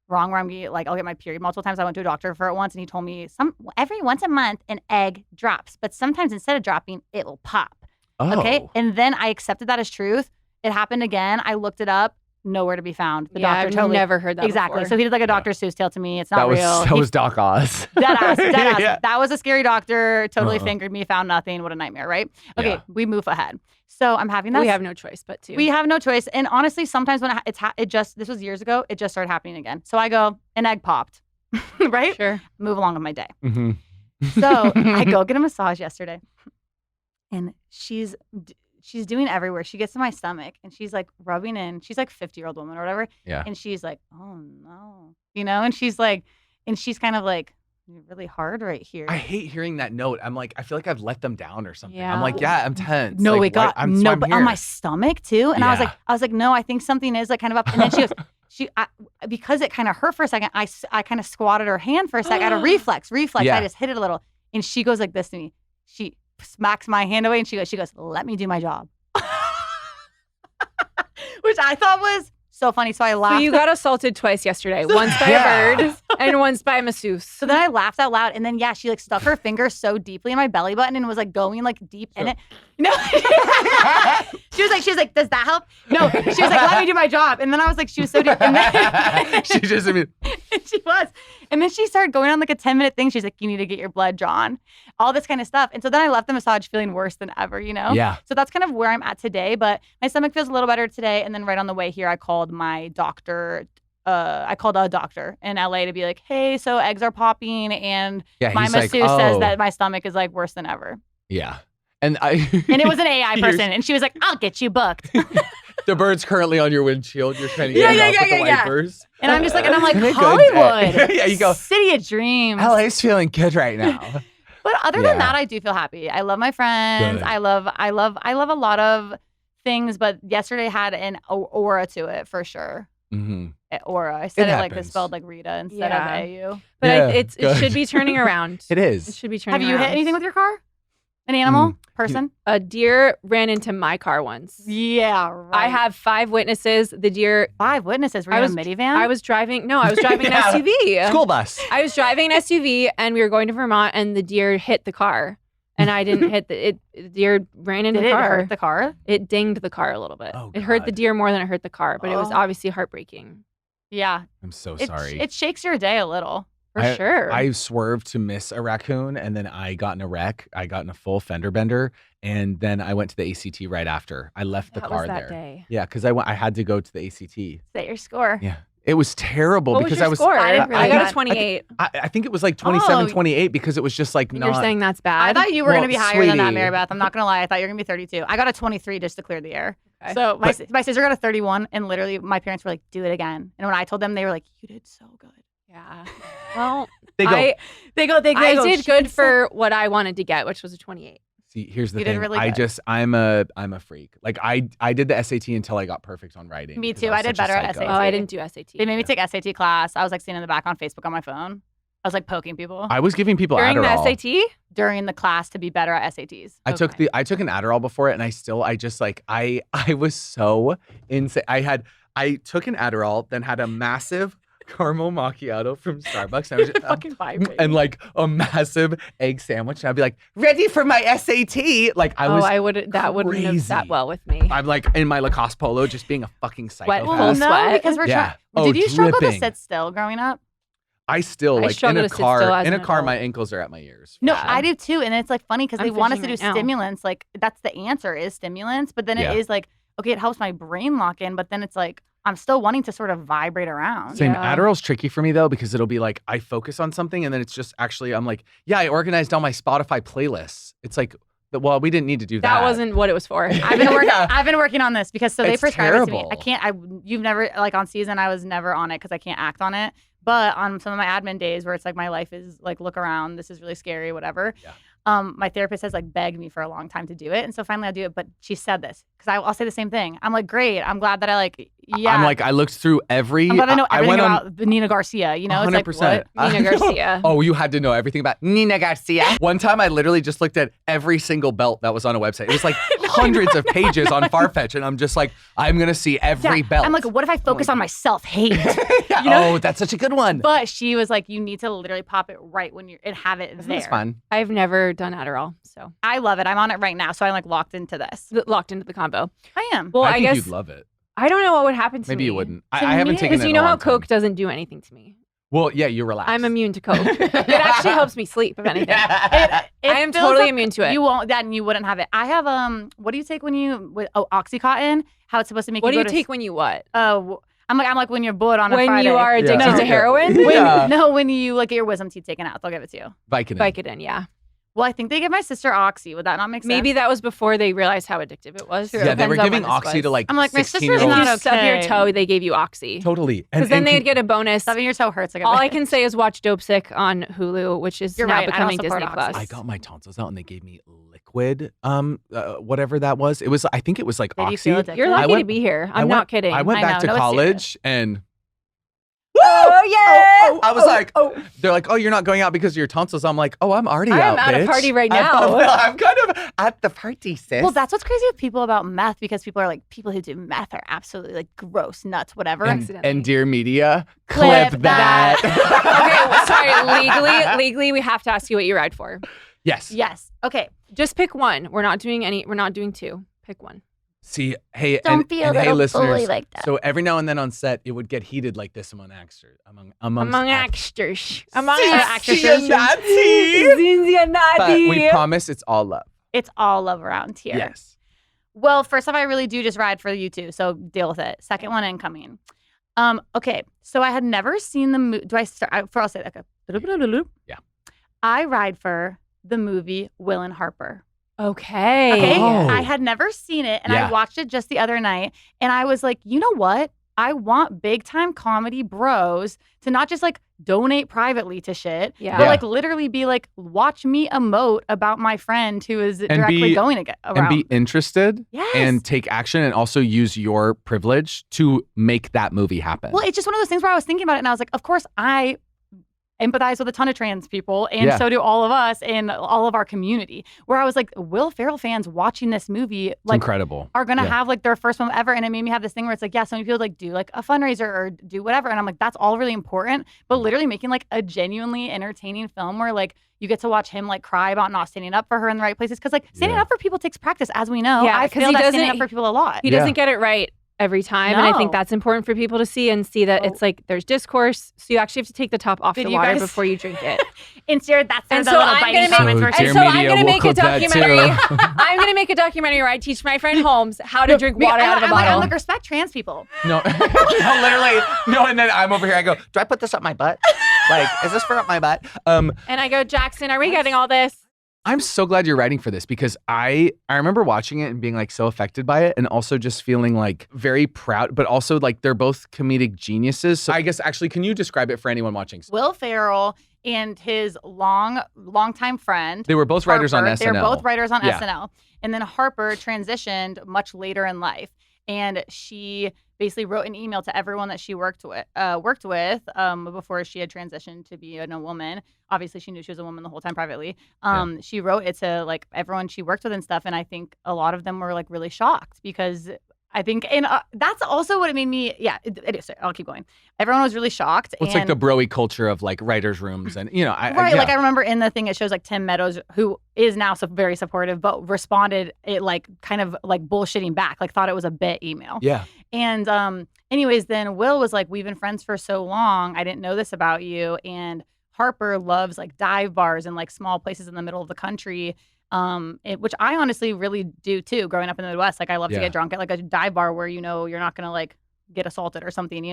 wrong where I'm getting, like, I'll get my period multiple times. I went to a doctor for it once, and he told me every once a month an egg drops, but sometimes instead of dropping, it will pop. Oh. Okay. And then I accepted that as truth. It happened again. I looked it up. Nowhere to be found. The Yeah, doctor I've totally never heard that exactly. before. So he did like a Dr. Seuss tale to me. It's not That was real. that He- was Doc Oz. Dead ass. Yeah. That was a scary doctor. Totally Uh-uh. fingered me. Found nothing. What a nightmare, right? Okay, Yeah. we move ahead. So I'm having that. We have no choice but to. We have no choice. And honestly, sometimes when this was years ago, it just started happening again. So I go, an egg popped, right? Sure. Move along with my day. Mhm. So I go get a massage yesterday, and she's doing everywhere. She gets to my stomach, and she's like rubbing in. She's like 50-year-old woman or whatever. Yeah. And she's like, oh no, you know. And she's kind of like, you're really hard right here. I hate hearing that note. I'm like, I feel like I've let them down or something. Yeah. I'm like, yeah, I'm tense. No, like, it got why- so no, I'm but here. on my stomach too. And Yeah. I was like, no, I think something is like kind of up. And then she goes, because it kind of hurt for a second. I kind of squatted her hand for a second. I had a reflex. Yeah. I just hit it a little, and she goes like this to me. She smacks my hand away, and she goes, let me do my job, which I thought was so funny. So I So laughed. you got assaulted twice yesterday. Once by Yeah. a bird and once by a masseuse. So then I laughed out loud, and then she like stuck her finger so deeply in my belly button and was like going like deep in it. No, she was like, does that help? No, she was like, let me do my job. And then I was like, she was so deep. And then She just, I mean, she was, and then she started going on like a 10-minute thing. She's like, you need to get your blood drawn, all this kind of stuff. And so then I left the massage feeling worse than ever, you know? yeah. So that's kind of where I'm at today. But my stomach feels a little better today. And then right on the way here, I called my doctor. I called a doctor in LA to be like, hey, so eggs are popping, and Yeah. my he's like, masseuse says oh. that my stomach is like worse than ever. Yeah. And And it was an AI You're- person, and she was like, I'll get you booked. the bird's currently on your windshield. You're trying to Yeah, get it yeah, off with yeah, the yeah. wipers. And I'm just like, and I'm like, Good day. Hollywood. Yeah, you go, City of dreams. LA's feeling good right now. But other Yeah. than that, I do feel happy. I love my friends. Good. I love a lot of things, but yesterday had an aura to it for sure. Mm-hmm. Aura. I said it like happens. this spelled like Rita instead Yeah. of AU. But Yeah, it good. should be turning around. It It is. should be turning Have you around. hit anything with your car? An animal? Person? A deer ran into my car once. Yeah, right. I have 5 witnesses. The deer, 5 witnesses. Were I you was- in a minivan? I was driving an SUV. School bus. I was driving an SUV and we were going to Vermont and the deer hit the car. and I didn't hit the deer ran into Did the it car. hurt the car? It dinged the car a little bit. Oh, It hurt the God. deer more than it hurt the car, but it was Oh. obviously heartbreaking Yeah. I'm so It, sorry. it shakes your day a little. for I- sure. I swerved to miss a raccoon, and then I got in a wreck. I got in a full fender bender, and then I went to the ACT right after. I left the that car was that there. day. Yeah, because I had to go to the ACT. Is that your score? Yeah, it was terrible What was because your I was. score? I didn't really I got get- a 28. I think it was like 27, 28 because it was just like You're not. saying that's I bad. thought you were Well, going to be higher than that, sweetie. Mary Beth. I'm not going to lie. I thought you were going to be 32. I got a 23 just to clear the air. Okay. So my sister got a 31, and literally my parents were like, do it again. And when I told them, they were like, you did so good. Yeah. Well, They go. I They I go, did "She good did so for what I wanted to get, which was a 28. See, here's the You did thing. really I good. just I'm a freak. Like I did the SAT until I got perfect on writing. Me because too. was I did such a better at psycho. Oh, I didn't do SAT. They made me take SAT class. I was like seeing in the back on Facebook on my phone. I was like poking people I was giving people During Adderall. the SAT? during the class to be better at SATs. I took an Adderall before it, and I just like I was so insane. I took an Adderall, then had a massive caramel macchiato from Starbucks, and, I was just, fucking vibrating. and like a massive egg sandwich, and I'd be like, ready for my SAT. Like I was, I would that wouldn't have crazy. sat well with me. I'm like in my Lacoste polo, just being a fucking psychopath. Full well, no, sweat. because we're Yeah. trying. Oh, Did you struggle to dripping. sit still growing up? I still I like in struggle a to sit still car. as In a an car, adult. my ankles are at my ears. No, Yeah. I do too. And it's like funny because I'm they want us to do fidgeting right now. stimulants. Like that's the answer is stimulants. But then Yeah. it is like, okay, it helps my brain lock in. But then it's like, I'm still wanting to sort of vibrate around. Same. Yeah. Adderall's tricky for me though because it'll be like I focus on something and then it's just actually I'm like, yeah, I organized all my Spotify playlists. It's like, well, we didn't need to do that. That wasn't what it was for. I've been working on this because they It's prescribe it to me. terrible. I can't. You've never like on season. I was never on it because I can't act on it. But on some of my admin days where it's like my life is like look around, this is really scary, whatever. Yeah. My therapist has like begged me for a long time to do it, and so finally I do it. But she said this because I'll say the same thing. I'm like, great. I'm glad that I like. Yeah. I'm like I looked through every. I'm glad I know everything went on about the Nina Garcia. You know, it's like 100%. what? Nina Garcia. Oh, you had to know everything about Nina Garcia. One time I literally just looked at every single belt that was on a website. It was like hundreds of pages on Farfetch, and I'm just like, I'm gonna see every Yeah. belt. I'm like, what if I focus on my self hate? Yeah. you know? Oh, that's such a good one. But she was like, you need to literally pop it right when you're and have it there. That's fun. I've never done Adderall, so I love it. I'm on it right now, so I'm like locked into this. locked into the combo. I am. Well, I, think guess you'd love it. I don't know what would happen to me. Maybe you wouldn't. To I haven't me- taken it Because in you a know how long time. Coke doesn't do anything to me. Well, yeah, you relax. I'm immune to Coke. It actually helps me sleep, if anything. It I am fills totally up- immune to it. You won't that, and you wouldn't have it. I have What do you take when you OxyContin? How it's supposed to make What do you you go take when you what? I'm like when you're bored on a When Friday. you are addicted Yeah. to heroin? When, Yeah. No, when you like get your wisdom teeth taken out, they'll give it to you. Vicodin. Vicodin, yeah. Well, I think they give my sister Oxy. Would that not make sense? Maybe that was before they realized how addictive it was. Yeah, they were Depends on giving when this Oxy to was. like I'm like, my 16 sister's If not you okay. stub your toe, they gave you Oxy. Totally. Because then they'd get a bonus. Stubbing your toe hurts. Like All I can say is watch Dope Sick on Hulu, which is You're now right, I don't becoming support Disney Oxy. Plus. I got my tonsils out and they gave me liquid, whatever that was. It was, I think it was like Did you Oxy. feel addicted? You're I lucky went- to be here. I I'm went- not kidding. I went I back know, to no, it's college and Oh yeah! I was like, they're like, oh, you're not going out because of your tonsils. I'm like, oh, I'm already I out, am at a bitch. party right I'm- now. I'm kind of at the party, sis. Well, that's what's crazy with people about meth because people are like, people who do meth are absolutely like gross, nuts, whatever. and dear media, Clip clip that. Okay, sorry. Legally, we have to ask you what you ride for. Yes. Yes. Okay. Just pick one. We're not doing two. Pick one. See, hey, Don't and, feel and that hey, I'm listeners. fully like that. So every now and then on set, it would get heated like this among actors. Among actors. Among Cincinnati. But we promise it's all love. It's all love around here. Yes. Well, first off, I really do just ride for you two, so deal with it. Second one incoming. Okay, so I had never seen the movie. Do I start? I'll say that. Okay. Yeah. I ride for the movie Will and Harper. Okay. Okay. Oh. I had never seen it, and Yeah. I watched it just the other night, and I was like, you know what? I want big time comedy bros to not just like donate privately to shit, Yeah. but like literally be like, watch me emote about my friend who is directly be- going to get around. And be interested Yes. and take action and also use your privilege to make that movie happen. Well, it's just one of those things where I was thinking about it and I was like, of course, I empathize with a ton of trans people, and so do all of us and all of our community. Where I was like, Will Ferrell fans watching this movie, like, incredible, are gonna have like their first one ever, and it made me have this thing where it's like, yeah, so many people like do like a fundraiser or do whatever, and I'm like, that's all really important, but literally making like a genuinely entertaining film where like you get to watch him like cry about not standing up for her in the right places, because like standing up for people takes practice, as we know. Yeah, I feel that standing up for people a lot. He doesn't get it right every time. And I think that's important for people to see that it's like there's discourse. So you actually have to take the top off the water before you drink it. And Sarah, that's and the so little I'm biting gonna comments. make, and so I'm going to make a documentary. I'm going to make a documentary where I teach my friend Holmes how to drink water out of a bottle. I'm like, respect trans people. No, literally. No, and then I'm over here. I go, do I put this up my butt? Like, is this for up my butt? And I go, Jackson, are we getting all this? I'm so glad you're writing for this, because I remember watching it and being like so affected by it, and also just feeling like very proud, but also like they're both comedic geniuses. So I guess actually, can you describe it for anyone watching? Will Ferrell and his longtime friend. They were both writers on SNL. They were both writers on SNL. And then Harper transitioned much later in life. And she basically wrote an email to everyone that she worked with before she had transitioned to being a woman. Obviously, she knew she was a woman the whole time privately. She wrote it to like everyone she worked with and stuff. And I think a lot of them were like really shocked, because I think, and that's also what it made me, it is. I'll keep going. Everyone was really shocked. Well, it's like the bro-y culture of like writers' rooms, and like I remember in the thing, it shows like Tim Meadows, who is now very supportive, but responded it like kind of like bullshitting back, like thought it was a bit email. Yeah. And anyways, then Will was like, we've been friends for so long, I didn't know this about you. And Harper loves like dive bars and like small places in the middle of the country. Which I honestly really do too, growing up in the Midwest. Like I love to get drunk at like a dive bar where you're not gonna like get assaulted or something,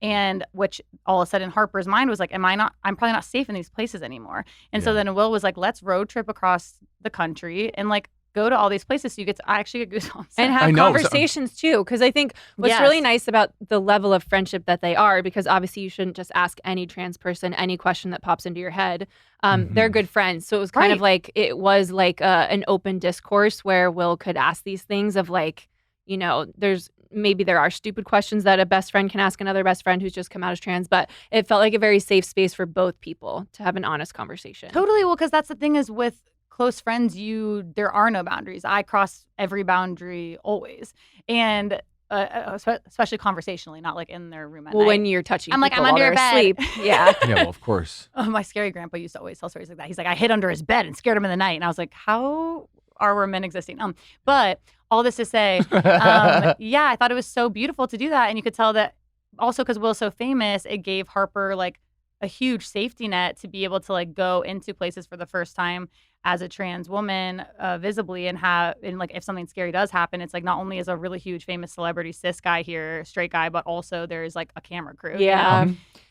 and which all of a sudden Harper's mind was like, I'm probably not safe in these places anymore. And so then Will was like, let's road trip across the country and like go to all these places so I actually get goosebumps. And have conversations too. Because I think what's really nice about the level of friendship that they are, because obviously you shouldn't just ask any trans person any question that pops into your head. They're good friends. So it was kind of like, it was like an open discourse where Will could ask these things of like, there are stupid questions that a best friend can ask another best friend who's just come out as trans, but it felt like a very safe space for both people to have an honest conversation. Totally. Well, because that's the thing is with close friends, there are no boundaries. I cross every boundary always. And especially conversationally, not like in their room at night. When you're touching I'm like, I'm under your bed. Asleep. Yeah. Yeah, well, of course. Oh, my scary grandpa used to always tell stories like that. He's like, I hid under his bed and scared him in the night. And I was like, how are men existing? But all this to say, I thought it was so beautiful to do that. And you could tell that also because Will's so famous, it gave Harper like a huge safety net to be able to like go into places for the first time as a trans woman visibly, and like if something scary does happen, it's like not only is a really huge famous celebrity cis guy here, straight guy, but also there's like a camera crew. Yeah.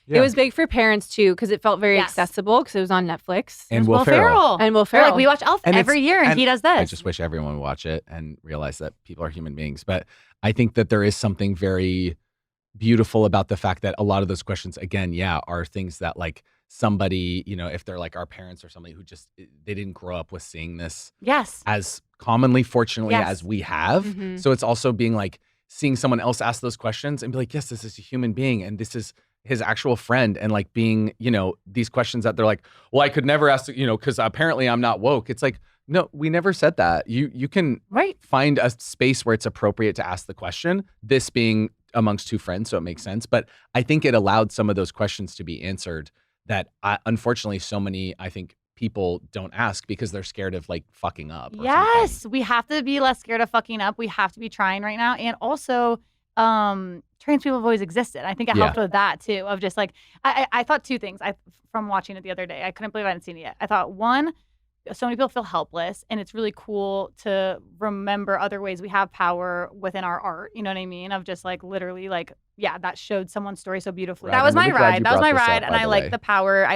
It was big for parents too, because it felt very accessible because it was on Netflix. And Will Ferrell. And Will Ferrell. Like, we watch Elf every year, and he does this. I just wish everyone would watch it and realize that people are human beings. But I think that there is something very beautiful about the fact that a lot of those questions, again, are things that like somebody, if they're like our parents or somebody who just, they didn't grow up with seeing this as commonly, fortunately, as we have. Mm-hmm. So it's also being like, seeing someone else ask those questions and be like, yes, this is a human being and this is his actual friend, and like being, these questions that they're like, well, I could never ask, because apparently I'm not woke. It's like, no, we never said that. You can find a space where it's appropriate to ask the question, this being amongst two friends, so it makes sense. But I think it allowed some of those questions to be answered that unfortunately so many, I think, people don't ask because they're scared of like fucking up. Yes, we have to be less scared of fucking up. We have to be trying right now. And also, trans people have always existed. I think it helped with that too, of just like, I thought two things from watching it the other day. I couldn't believe I hadn't seen it yet. I thought, one, so many people feel helpless, and it's really cool to remember other ways we have power within our art. You know what I mean? Of just like literally like, that showed someone's story so beautifully. Right. That was my ride. That was my ride. And I like the power.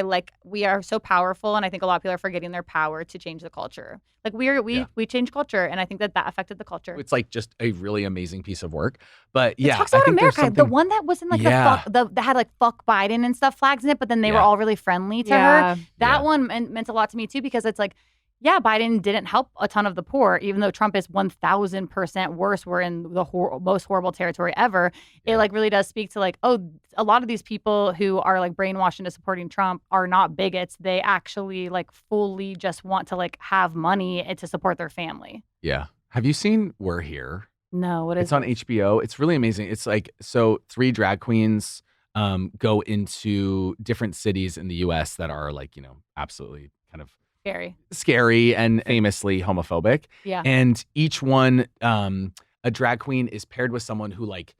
We are so powerful, and I think a lot of people are forgetting their power to change the culture. Like we change culture, and I think that affected the culture. It's like just a really amazing piece of work. But it talks about America, the one that wasn't like that had like fuck Biden and stuff flags in it, but then they were all really friendly to her. That one meant a lot to me too, because it's like, yeah, Biden didn't help a ton of the poor, even though Trump is 1,000% worse. We're in the most horrible territory ever. It like really does speak to like, oh, a lot of these people who are like brainwashed into supporting Trump are not bigots. They actually like fully just want to like have money and to support their family. Yeah. Have you seen We're Here? No, what is It's on HBO. It's really amazing. It's like, so 3 drag queens go into different cities in the US that are like, you know, absolutely kind of scary and famously homophobic. Yeah. And each one, a drag queen is paired with someone who like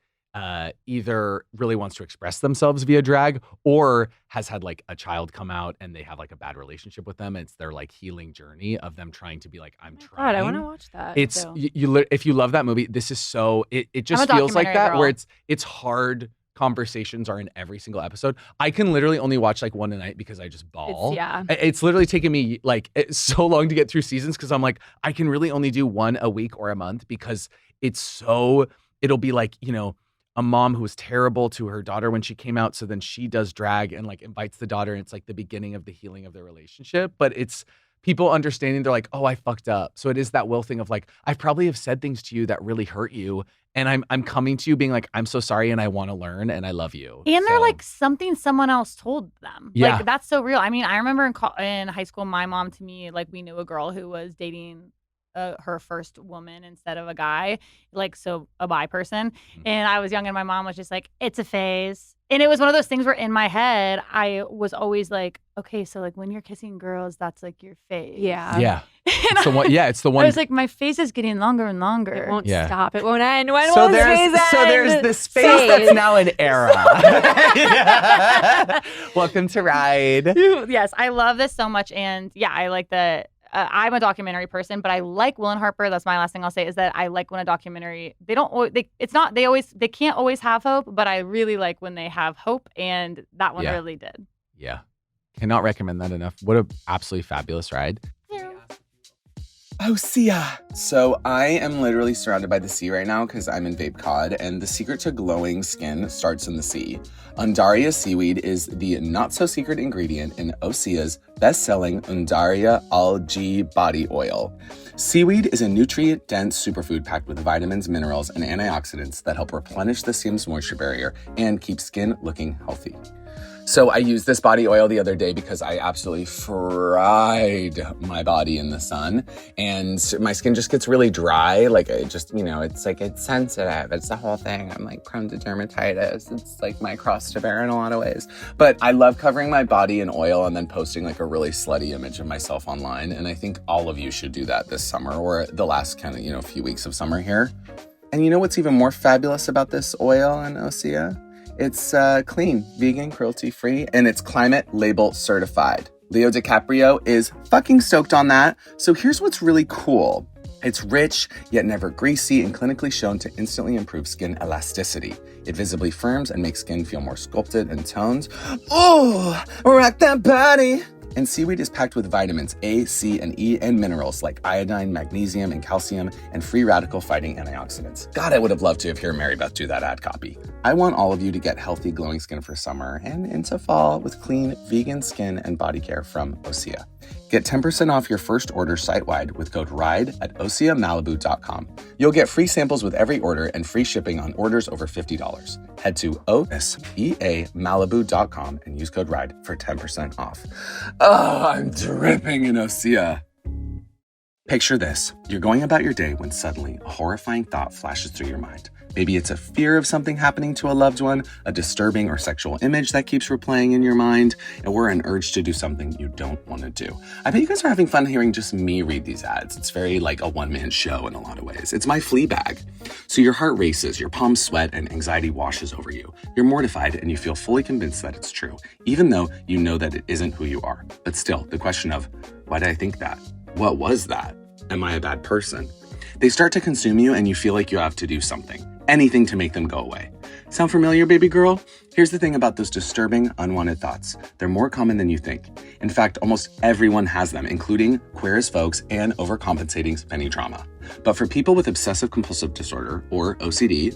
either really wants to express themselves via drag or has had like a child come out and they have like a bad relationship with them. It's their like healing journey of them trying to be like, I'm trying. God, I want to watch that. It's so. if you love that movie, this is so it just feels like that where it's hard. Conversations are in every single episode. I can literally only watch like one a night because I just bawl. It's literally taken me like so long to get through seasons because I'm like, I can really only do one a week or a month because it'll be like, you know, a mom who was terrible to her daughter when she came out. So then she does drag and like invites the daughter. And it's like the beginning of the healing of their relationship. But it's people understanding they're like, oh, I fucked up. So it is that Will thing of like, I probably have said things to you that really hurt you. And I'm coming to you being like, I'm so sorry and I want to learn and I love you. And they're like something someone else told them. Yeah. Like that's so real. I mean, I remember in high school, my mom to me, like we knew a girl who was dating her first woman instead of a guy, like so a bi person. And I was young and my mom was just like, it's a phase. And it was one of those things where in my head, I was always like, okay, so like when you're kissing girls, that's like your phase. Yeah. Yeah. It's the one. Yeah, it's the one. I was like, my face is getting longer and longer. It won't stop. It won't end. When so will this phase end? So there's this phase that's now an era. Welcome to Ride. Yes, I love this so much. And yeah, I like the I'm a documentary person, but I like Will and Harper. That's my last thing I'll say is that I like when a documentary, they can't always have hope, but I really like when they have hope. And that one really did. Yeah. Cannot recommend that enough. What an absolutely fabulous ride. Oh, Sia. So I am literally surrounded by the sea right now because I'm in Vape Cod, and the secret to glowing skin starts in the sea. Undaria seaweed is the not-so-secret ingredient in Osea's best-selling Undaria algae body oil. Seaweed is a nutrient-dense superfood packed with vitamins, minerals, and antioxidants that help replenish the skin's moisture barrier and keep skin looking healthy. So I used this body oil the other day because I absolutely fried my body in the sun and my skin just gets really dry. Like it just, you know, it's like, it's sensitive. It's the whole thing. I'm like prone to dermatitis. It's like my cross to bear in a lot of ways. But I love covering my body in oil and then posting like a really slutty image of myself online. And I think all of you should do that this summer or the last kind of, you know, few weeks of summer here. And you know what's even more fabulous about this oil in Osea? It's clean, vegan, cruelty-free, and it's climate label certified. Leo DiCaprio is fucking stoked on that. So here's what's really cool. It's rich, yet never greasy, and clinically shown to instantly improve skin elasticity. It visibly firms and makes skin feel more sculpted and toned. Oh, rock that body! And seaweed is packed with vitamins A, C, and E, and minerals like iodine, magnesium, and calcium, and free radical-fighting antioxidants. God, I would have loved to have heard Mary Beth do that ad copy. I want all of you to get healthy, glowing skin for summer and into fall with clean, vegan skin and body care from Osea. Get 10% off your first order site-wide with code RIDE at OseaMalibu.com. You'll get free samples with every order and free shipping on orders over $50. Head to OSEAMalibu.com and use code RIDE for 10% off. Oh, I'm dripping in Osea. Picture this. You're going about your day when suddenly a horrifying thought flashes through your mind. Maybe it's a fear of something happening to a loved one, a disturbing or sexual image that keeps replaying in your mind, or an urge to do something you don't want to do. I bet you guys are having fun hearing just me read these ads. It's very like a one-man show in a lot of ways. It's my flea bag. So your heart races, your palms sweat, and anxiety washes over you. You're mortified and you feel fully convinced that it's true, even though you know that it isn't who you are. But still, the question of, why did I think that? What was that? Am I a bad person? They start to consume you and you feel like you have to do something. Anything to make them go away. Sound familiar, baby girl? Here's the thing about those disturbing, unwanted thoughts. They're more common than you think. In fact, almost everyone has them, including queer as folks and overcompensating spending trauma. But for people with obsessive compulsive disorder, or OCD,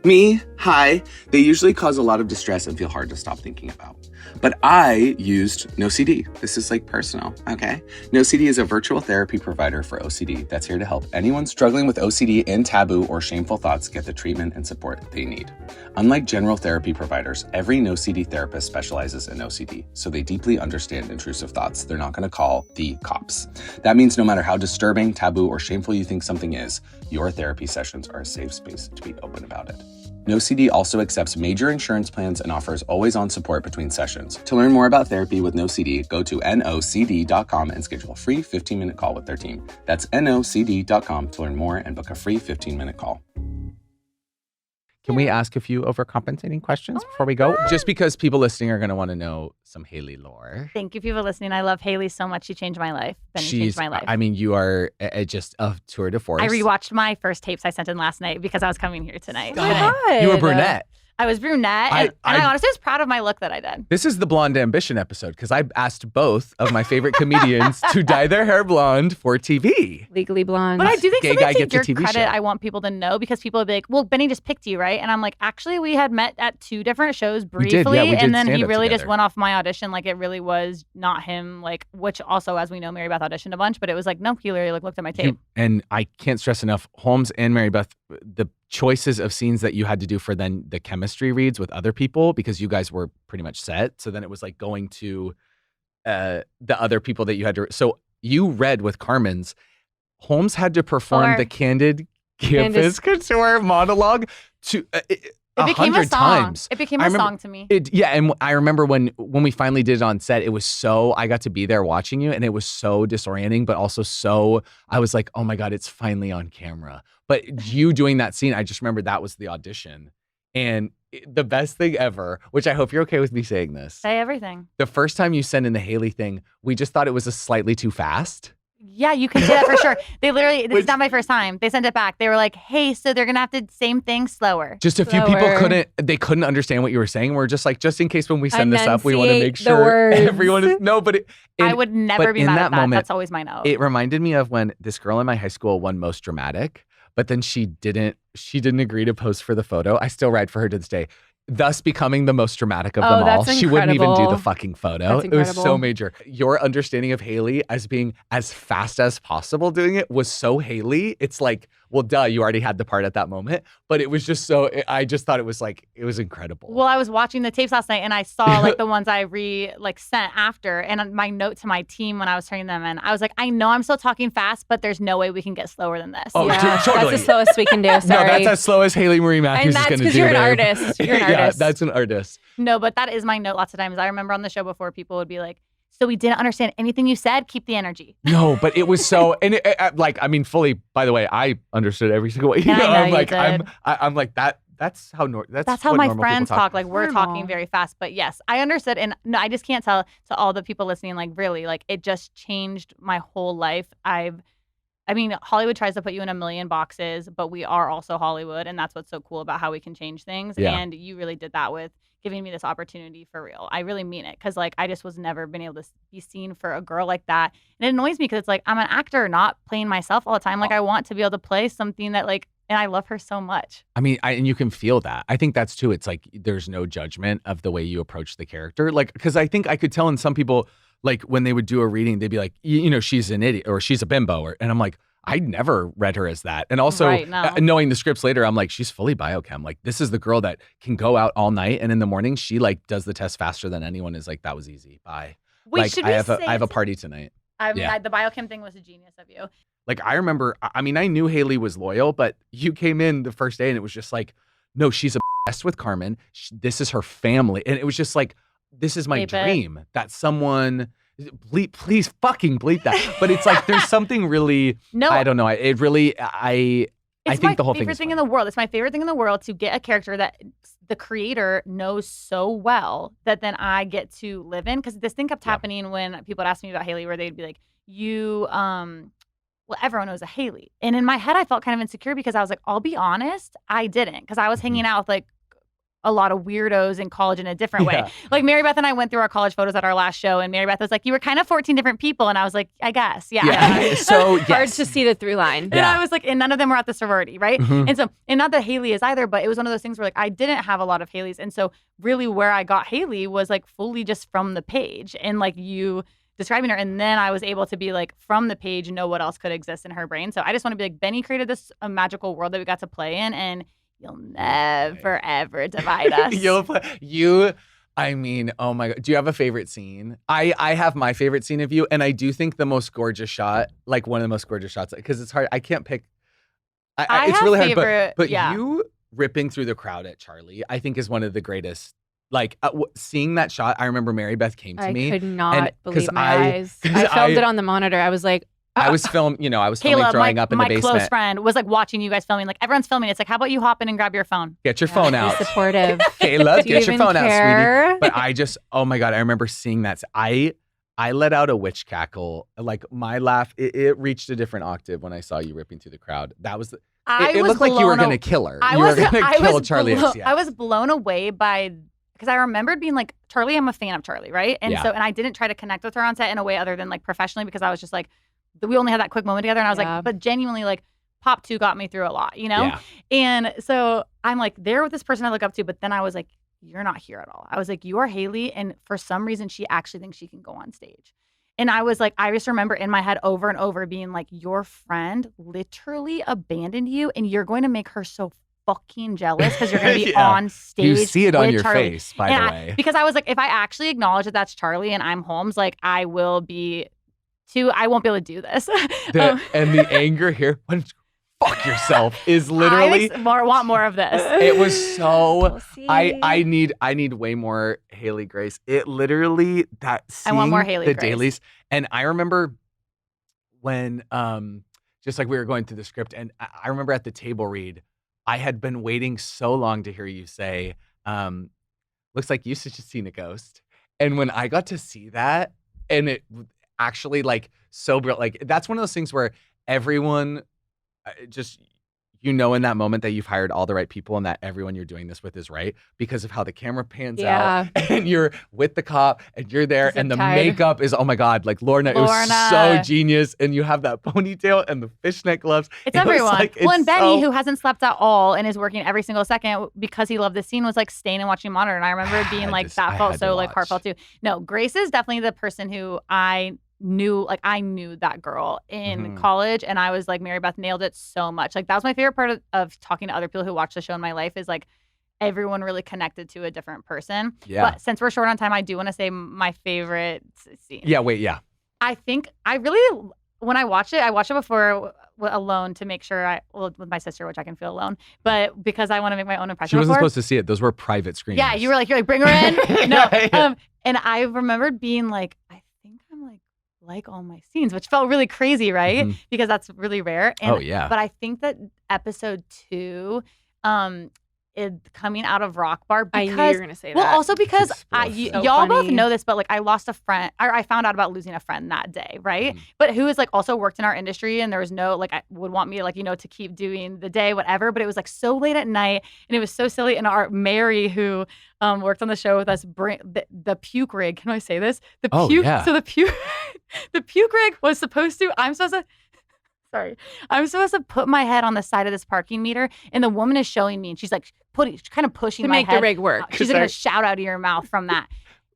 Me, hi. They usually cause a lot of distress and feel hard to stop thinking about. But I used NoCD. This is like personal, okay? NoCD is a virtual therapy provider for OCD that's here to help anyone struggling with OCD and taboo or shameful thoughts get the treatment and support they need. Unlike general therapy providers, every NoCD therapist specializes in OCD, so they deeply understand intrusive thoughts they're not going to call the cops. That means no matter how disturbing, taboo, or shameful you think something is, your therapy sessions are a safe space to be open about it. NoCD also accepts major insurance plans and offers always-on support between sessions. To learn more about therapy with NoCD, go to nocd.com and schedule a free 15-minute call with their team. That's nocd.com to learn more and book a free 15-minute call. Can we ask a few overcompensating questions before we go? Just because people listening are going to want to know some Haley lore. Thank you, people listening. I love Haley so much. She changed my life. Benny changed my life. I mean, you are just a tour de force. I rewatched my first tapes I sent in last night because I was coming here tonight. Oh my God. You were brunette. I was brunette, and I honestly was proud of my look that I did. This is the Blonde Ambition episode because I asked both of my favorite comedians to dye their hair blonde for TV. Legally Blonde. But I do think Gay guy something to gets a your TV credit, show. I want people to know because people would be like, well, Benny just picked you, right? And I'm like, actually, we had met at 2 different shows We briefly. did, yeah, we did and then he stand-up really just together. went off my audition like it really was not him, like, which also, as we know, Mary Beth auditioned a bunch, but it was like, no, he literally looked at my tape. And I can't stress enough, Holmes and Mary Beth, the choices of scenes that you had to do for then the chemistry reads with other people because you guys were pretty much set. So then it was like going to the other people that you had to. So you read with Carmen's. Holmes had to perform Or- the Candid Campus Couture monologue to It became a 100 song. times. It became I a remember- song to me. And I remember when we finally did it on set, it was so, I got to be there watching you and it was so disorienting, but also so, I was like, oh my God, it's finally on camera. But you doing that scene, I just remember that was the audition. And the best thing ever, which I hope you're okay with me saying this, Say everything. the first time you sent in the Haley thing, we just thought it was a slightly too fast. Yeah, you can say that for sure. They literally, this Which- is not my first time. They sent it back. They were like, hey, so they're going to have to same thing slower. Just a few people Slower. couldn't understand what you were saying. We're just like, just in case when we send this up, we want to make Enunciate the sure words. everyone is, no, but I would never but be in mad that at that. moment, That's always my note. it reminded me of when this girl in my high school won Most Dramatic, but then she didn't agree to pose for the photo. I still ride for her to this day. Thus becoming the most dramatic of Oh, them all. that's She wouldn't even do the incredible. fucking photo. That's It was so incredible. major. Your understanding of Haley as being as fast as possible doing it was so Haley. It's like, well, duh, you already had the part at that moment. But it was just so, I just thought it was like, it was incredible. Well, I was watching the tapes last night and I saw like the ones I sent after, and my note to my team when I was turning them in, I was like, I know I'm still talking fast, but there's no way we can get slower than this. Oh, Yeah, totally. that's the slowest we can do. Sorry. No, that's as slow as Haley Marie Matthews And is that's going to 'cause do. you're an babe. artist. You're an Yeah, artist. that's an artist. No, but that is my note lots of times. I remember on the show before people would be like, so we didn't understand anything you said, keep the energy. No, but it was so, and like, I mean, fully, by the way, I understood every single way. Yeah, I know I'm you like, did. I'm like that. That's how, That's how what my normal friends people talk. Like we're Normal. talking very fast. But yes, I understood. And no, I just can't tell to all the people listening, like really, like it just changed my whole life. I mean, Hollywood tries to put you in a million boxes, but we are also Hollywood. And that's what's so cool about how we can change things. Yeah. And you really did that with giving me this opportunity for real. I really mean it. Cause like I just was never been able to be seen for a girl like that. And it annoys me because it's like I'm an actor, not playing myself all the time. Like I want to be able to play something that like, and I love her so much. I mean, and you can feel that. I think that's too. It's like there's no judgment of the way you approach the character. Like, because I think I could tell in some people, like when they would do a reading, they'd be like, you know, she's an idiot or she's a bimbo, and I'm like, I never read her as that. And also Right, no. knowing the scripts later, I'm like, she's fully biochem. Like this is the girl that can go out all night, and in the morning she like does the test faster than anyone. Is like, that was easy. Bye. Wait, like should I we have say I have a it's- party tonight. Yeah. The biochem thing was a genius of you. Like I remember, I mean, I knew Haley was loyal, but you came in the first day and it was just like, no, she's obsessed with Carmen. This is her family. And it was just like, this is my Bleep it. dream that someone, please fucking bleep that. But it's like, there's something really, No, I don't know. It really, I it's think my the whole thing favorite is thing in fun. the world. It's my favorite thing in the world to get a character that the creator knows so well that then I get to live in. Because this thing kept Yeah. happening when people would ask me about Haley, where they'd be like, you, well, everyone knows a Haley. And in my head, I felt kind of insecure because I was like, I'll be honest, I didn't. Because I was hanging out with like a lot of weirdos in college in a different way. Yeah. Like Mary Beth and I went through our college photos at our last show, and Mary Beth was like, "You were kind of 14 different people," and I was like, "I guess, yeah." Yeah. So yes. Hard to see the through line. And Yeah. I was like, and none of them were at the sorority, right? Mhm. And so, and not that Haley is either, but it was one of those things where like I didn't have a lot of Haleys, and so really where I got Haley was like fully just from the page and like you describing her, and then I was able to be like from the page know what else could exist in her brain. So I just want to be like, Benny created this magical world that we got to play in, and you'll never ever divide us. I mean, oh my God. Do you have a favorite scene? I have my favorite scene of you, and I do think the most gorgeous shot, like one of the most gorgeous shots, because it's hard. I can't pick. I it's have really favorite, hard, but yeah. you ripping through the crowd at Charlie, I think is one of the greatest. Like seeing that shot, I remember Mary Beth came to I me. could not believe my eyes. 'cause I filmed it on the monitor. I was like, I was filming Kayla, throwing up in the my basement. close friend, was like watching you guys filming. Like everyone's filming. It's like, how about you hop in and grab your phone? Get your phone be out. supportive. Kayla, Do you get your even phone out, care? sweetie. But I just, oh my God, I remember seeing that. I let out a witch cackle. Like my laugh, it reached a different octave when I saw you ripping through the crowd. That was, it was looked like you were blown going to kill her. I You were was going to I kill was Charlie blown- XCX. I was blown away by, because I remembered being like, Charlie, I'm a fan of Charlie, right? And Yeah. so, and I didn't try to connect with her on set in a way other than like professionally, because I was just like, we only had that quick moment together, and I was Yeah. like, but genuinely like, Pop 2 got me through a lot, you know? Yeah. And so I'm like there with this person I look up to, but then I was like, you're not here at all. I was like, you are Haley, and for some reason she actually thinks she can go on stage. And I was like, I just remember in my head over and over being like, your friend literally abandoned you, and you're going to make her so fucking jealous because you're going to be Yeah. on stage. You see it on with your Charlie. face, by And the I- way. because I was like, if I actually acknowledge that that's Charlie and I'm Holmes, like I will be I won't be able to do this. And the anger here, when fuck yourself, is literally. want more of this. It was so. We'll see. I need way more Haley Grace. It literally that I want more seeing Haley the Grace. dailies, and I remember when just like we were going through the script, and I remember at the table read, I had been waiting so long to hear you say, "Looks like you should just seen a ghost," and when I got to see that, and it actually like so brilliant, like that's one of those things where everyone just. You know in that moment that you've hired all the right people and that everyone you're doing this with is right because of how the camera pans out and you're with the cop and you're there and the Zip-tied. makeup is, oh my God, like Lorna, it was so genius. And you have that ponytail and the fishnet gloves. It's It was everyone. like, Well, and it's Benny, so- who hasn't slept at all and is working every single second because he loved this scene, was like staying and watching monitor. And I remember it being like, I that felt had so to like watch. heartfelt too. No, Grace is definitely the person who I knew that girl in Mhm. college, and I was like, Mary Beth nailed it so much. Like that was my favorite part of talking to other people who watch the show in my life, is like everyone really connected to a different person. Yeah. But since we're short on time, I do want to say my favorite scene. Yeah, wait, yeah. I think I really, when I watched it before alone to make sure with my sister, which I can feel alone, but because I want to make my own impression. She wasn't before. supposed to see it. Those were private screens. Yeah, you're like, bring her in. No. Yeah. And I remembered being like, I think I'm like all my scenes, which felt really crazy, right? Mhm. Because that's really rare. And, Oh, yeah. But I think that episode 2, coming out of Rock Bar, I because knew you were gonna say that. well, also because Explosive. So y'all both funny. know this, but like I lost a friend, or I found out about losing a friend that day, right? Mhm. But who is like also worked in our industry, and there was no like I would want me to like to keep doing the day, whatever. But it was like so late at night, and it was so silly. And our Mary, who worked on the show with us, bring the puke rig. Can I say this? The Oh, puke. yeah. So the puke, the puke rig was supposed to. I'm supposed to put my head on the side of this parking meter, and the woman is showing me, and she's like kind of pushing to my make head. the rig work. She's gonna shout out of your mouth from that.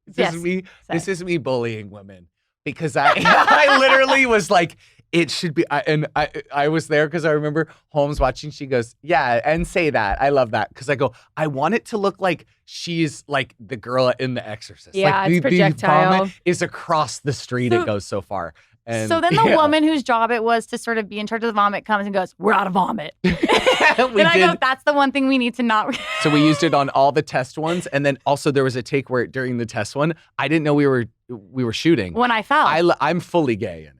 This is me. Say. This is me bullying women because I literally was like, it should be. I was there because I remember Holmes watching. She goes, yeah, and say that. I love that because I go, I want it to look like she's like the girl in The Exorcist. Yeah, like it's projectile. The vomit is across the street. So- It goes so far. And, So then the yeah. woman whose job it was to sort of be in charge of the vomit comes and goes, "We're out of vomit." we And I go, did. "That's the one thing we need to not." So we used it on all the test ones, and then also there was a take where during the test one, I didn't know we were shooting. When I fell. I'm fully gay in it.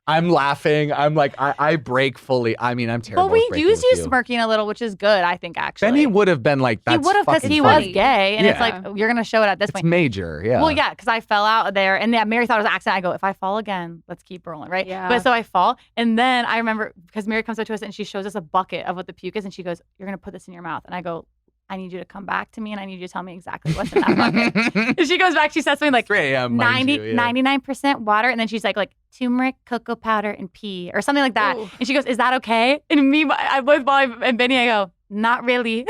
I'm laughing. I'm like, I break fully. I mean, I'm terrible. But we at breaking used with you smirking a little, which is good, I think, actually. Benny would have been like, he that's would have, because fucking he funny. was gay, and it's Yeah. like, you're gonna show it at this It's point. major, yeah. Well, yeah, because I fell out there, and yeah, Mary thought it was an accident. I go, if I fall again, let's keep rolling, right? Yeah. But so I fall, and then I remember because Mary comes up to us and she shows us a bucket of what the puke is, and she goes, "You're gonna put this in your mouth," and I go, I need you to come back to me and I need you to tell me exactly what's in that bucket. And she goes back, she says something like 3 a.m. 99% water. And then she's like turmeric, cocoa powder, and pea or something like that. Ooh. And she goes, is that okay? And me, I with Molly and Benny, I go, not really.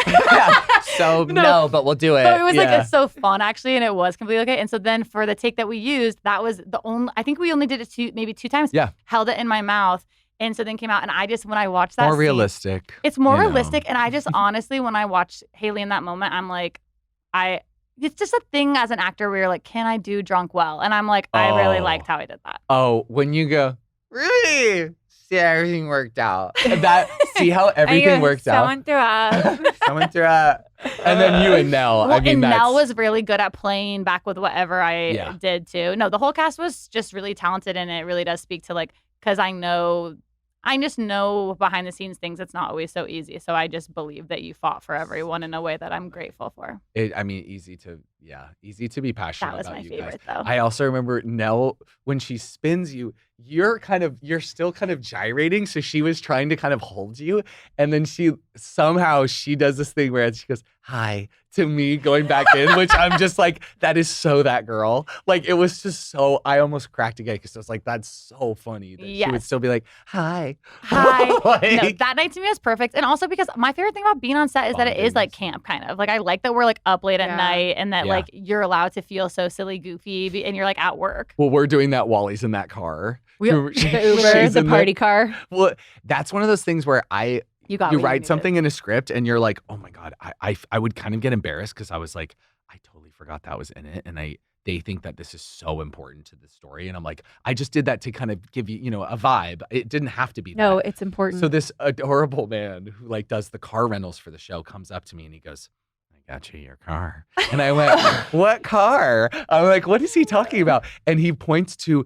So no, but we'll do it. So it was like, it's so fun actually. And it was completely okay. And so then for the take that we used, that was the only, I think we only did it maybe 2 times. Yeah. Held it in my mouth. And so then came out and I just, when I watched that more scene, realistic. it's more you know. realistic. And I just honestly, when I watched Haley in that moment, I'm like, it's just a thing as an actor where you're like, can I do drunk well? And I'm like, I really liked how I did that. Oh, when you go, really? See how everything worked out. See how everything worked out. Someone threw up. Someone threw up. And then you and Nell. Well, I mean, and that's... Nell was really good at playing back with whatever I did too. No, the whole cast was just really talented, and it really does speak to like, because I just know behind the scenes things, it's not always so easy. So I just believe that you fought for everyone in a way that I'm grateful for. Easy to be passionate about. That was my you favorite guys. though. I also remember Nell, when she spins you, you're still kind of gyrating. So she was trying to kind of hold you. And then she does this thing where she goes, hi, to me going back in, which I'm just like, that is so that girl. Like, it was just so, I almost cracked again because I was like, that's so funny that she would still be like, hi. Like, no, that night to me was perfect. And also because my favorite thing about being on set is that it is like camp kind of. Like, I like that we're like up late at night and that like you're allowed to feel so silly, goofy, and you're like at work. Well, we're doing that while he's in that car. The Uber, the party car. Well, that's one of those things where you write something in a script and you're like, oh my God, I would kind of get embarrassed because I was like, I totally forgot that was in it. And they think that this is so important to the story. And I'm like, I just did that to kind of give you, a vibe. It didn't have to be that. No, it's important. So this adorable man who like does the car rentals for the show comes up to me and he goes, I got you your car. And I went, what car? I'm like, what is he talking about? And he points to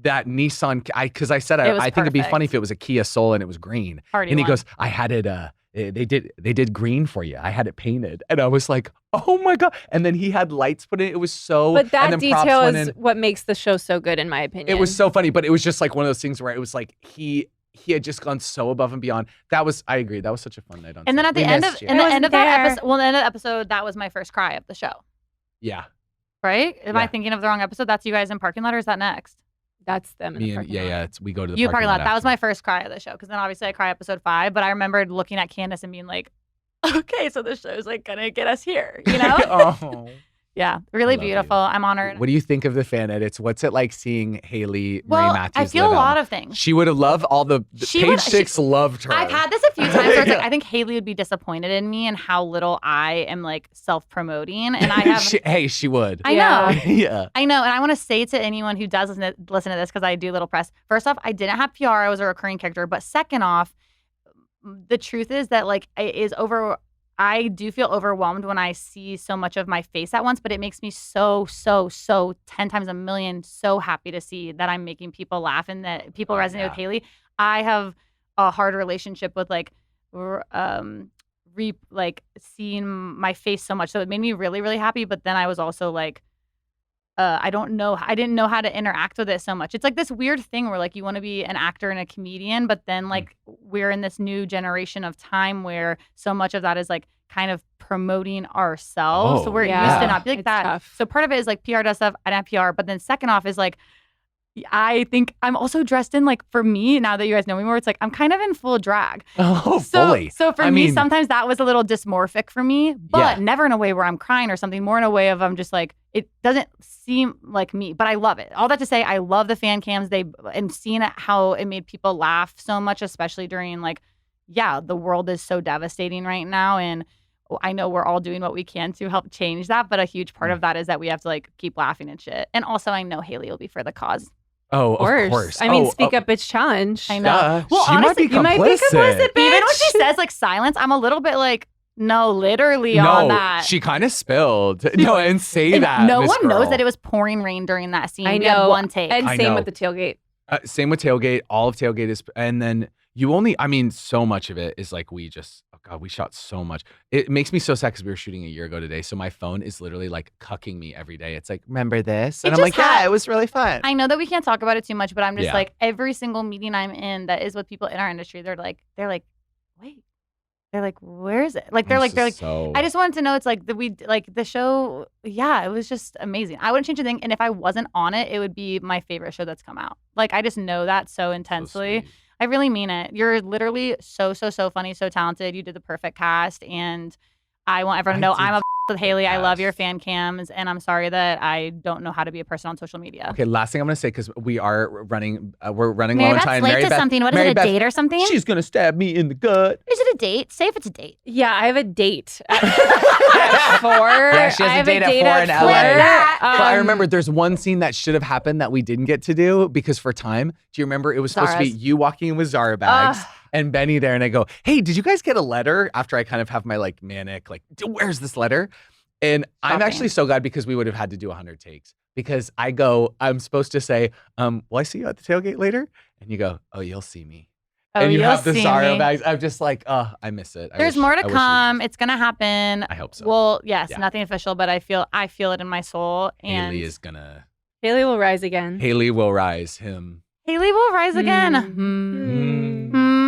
that Nissan, because I said I think it'd be funny if it was a Kia Soul and it was green. And he goes, I had it. They did green for you. I had it painted, and I was like, oh my God! And then he had lights put in it. It was so. But that detail is what makes the show so good, in my opinion. It was so funny, but it was just like one of those things where it was like he had just gone so above and beyond. I agree. That was such a fun night on. And then at the end of that episode, the end of the episode, that was my first cry of the show. Yeah. Right? Am I thinking of the wrong episode? That's you guys in parking lot, or is that next? That's them in the parking lot. Yeah. We go to the parking lot. That was my first cry of the show, because then obviously I cry episode 5. But I remembered looking at Candace and being like, okay, so this show's like gonna get us here, Oh. Yeah, really beautiful. I'm honored. What do you think of the fan edits? What's it like seeing Haley Well, Marie Matthews? I feel a lot of things. She would have loved all the Page Six loved her. I've had this a few times where it's like, I think Haley would be disappointed in me and how little I am like self-promoting. And I have she would. I know. Yeah. I know. And I want to say to anyone who does listen to this, because I do little press. First off, I didn't have PR. I was a recurring character. But second off, the truth is that like I do feel overwhelmed when I see so much of my face at once, but it makes me so 10 times a million so happy to see that I'm making people laugh and that people resonate with Haley. I have a hard relationship with like seeing my face so much. So it made me really, really happy. But then I was also like, I didn't know how to interact with it so much. It's like this weird thing where like you want to be an actor and a comedian, but then like we're in this new generation of time where so much of that is like kind of promoting ourselves. So we're used to not be like that. Tough. So part of it is like PR does stuff. I don't have PR, but then second off is like, I think I'm also dressed in like, for me, now that you guys know me more, it's like I'm kind of in full drag. Oh, fully. So for me, sometimes that was a little dysmorphic for me, but never in a way where I'm crying or something, more in a way of I'm just like, it doesn't seem like me, but I love it. All that to say, I love the fan cams. And seeing how it made people laugh so much, especially during like, the world is so devastating right now. And I know we're all doing what we can to help change that, but a huge part of that is that we have to like keep laughing and shit. And also I know Haley will be for the cause. Oh, of course. I mean, speak up, bitch challenge. I know. Well, she honestly, you might be complicit, bitch. Even when she says like silence, I'm a little bit like, no, literally on that. She kind of spilled. No, and say that. No Miss one Girl. knows that it was pouring rain during that scene. I know. We had one take. And same with the tailgate. Same with tailgate. All of tailgate is, and then so much of it is like we shot so much. It makes me so sad because we were shooting a year ago today. So my phone is literally like cucking me every day. It's like, remember this? And I'm like, it was really fun. I know that we can't talk about it too much, but I'm just like, every single meeting I'm in that is with people in our industry, they're like, wait, They're like, where is it? Like they're like so... I just wanted to know. It's like the show. Yeah, it was just amazing. I wouldn't change a thing. And if I wasn't on it, it would be my favorite show that's come out. Like I just know that so intensely. sweet. I really mean it. You're literally so funny, so talented. You did the perfect cast, and I want everyone to know I'm obsessed with Haley. I love your fan cams, and I'm sorry that I don't know how to be a person on social media. Okay, last thing I'm gonna say, because we are running, we're running Mary low on Beth's time. late Mary to Beth, something. What is Mary it, a Beth, date or something? She's gonna stab me in the gut. Is it a date? Say if it's a date. Yeah, I have a date at 4. Yeah, she has I a have date at 4 in LA. That. But I remember there's one scene that should have happened that we didn't get to do because for time. Do you remember it was supposed to be Zara's. you walking in with Zara bags and Benny there, and I go, "Hey, did you guys get a letter?" After I kind of have my like manic, like, "Where's this letter?" And I'm actually so glad because we would have had to do 100 takes because I'm supposed to say, "Will I see you at the tailgate later?" And you go, "Oh, you'll see me." Oh, and you you'll have the see Zara me. bags. I'm just like, oh, I miss it. There's more to come. It's gonna happen. I hope so. Well, yes, Yeah. nothing official, but I feel it in my soul. And Haley is gonna. Haley will rise again. Haley will rise him. Haley will rise again.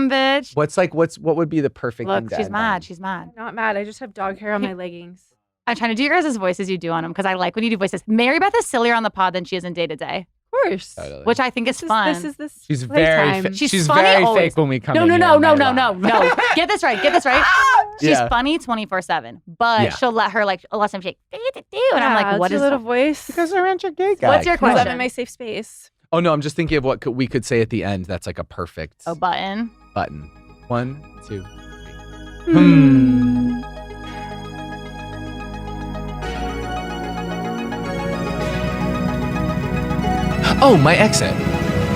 Bitch. What would be the perfect thing Look, to she's end mad. on? She's mad. I'm not mad. I just have dog hair on my leggings. I'm trying to do your guys' voices you do on them because I like when you do voices. Mary Beth is sillier on the pod than she is in day to day, Of course. Totally. which I think is fun. This is this. She's very playtime. She's very funny always. fake when we come No, in no, here no, and no, I no, laugh. no. Get this right. She's Yeah. funny 24/7, but Yeah. she'll let her like a lot of times she's like, and I'm like, what your is little voice? Because I rent your gay guy. What's your Come on. Because I'm question? in my safe space. Oh no, I'm just thinking of what we could say at the end. That's like a perfect a button? button. 1, 2, 3. Oh, my exit.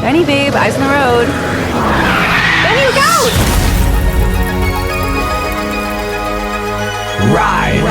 Benny, babe, eyes on the road. Benny, look out! Ride.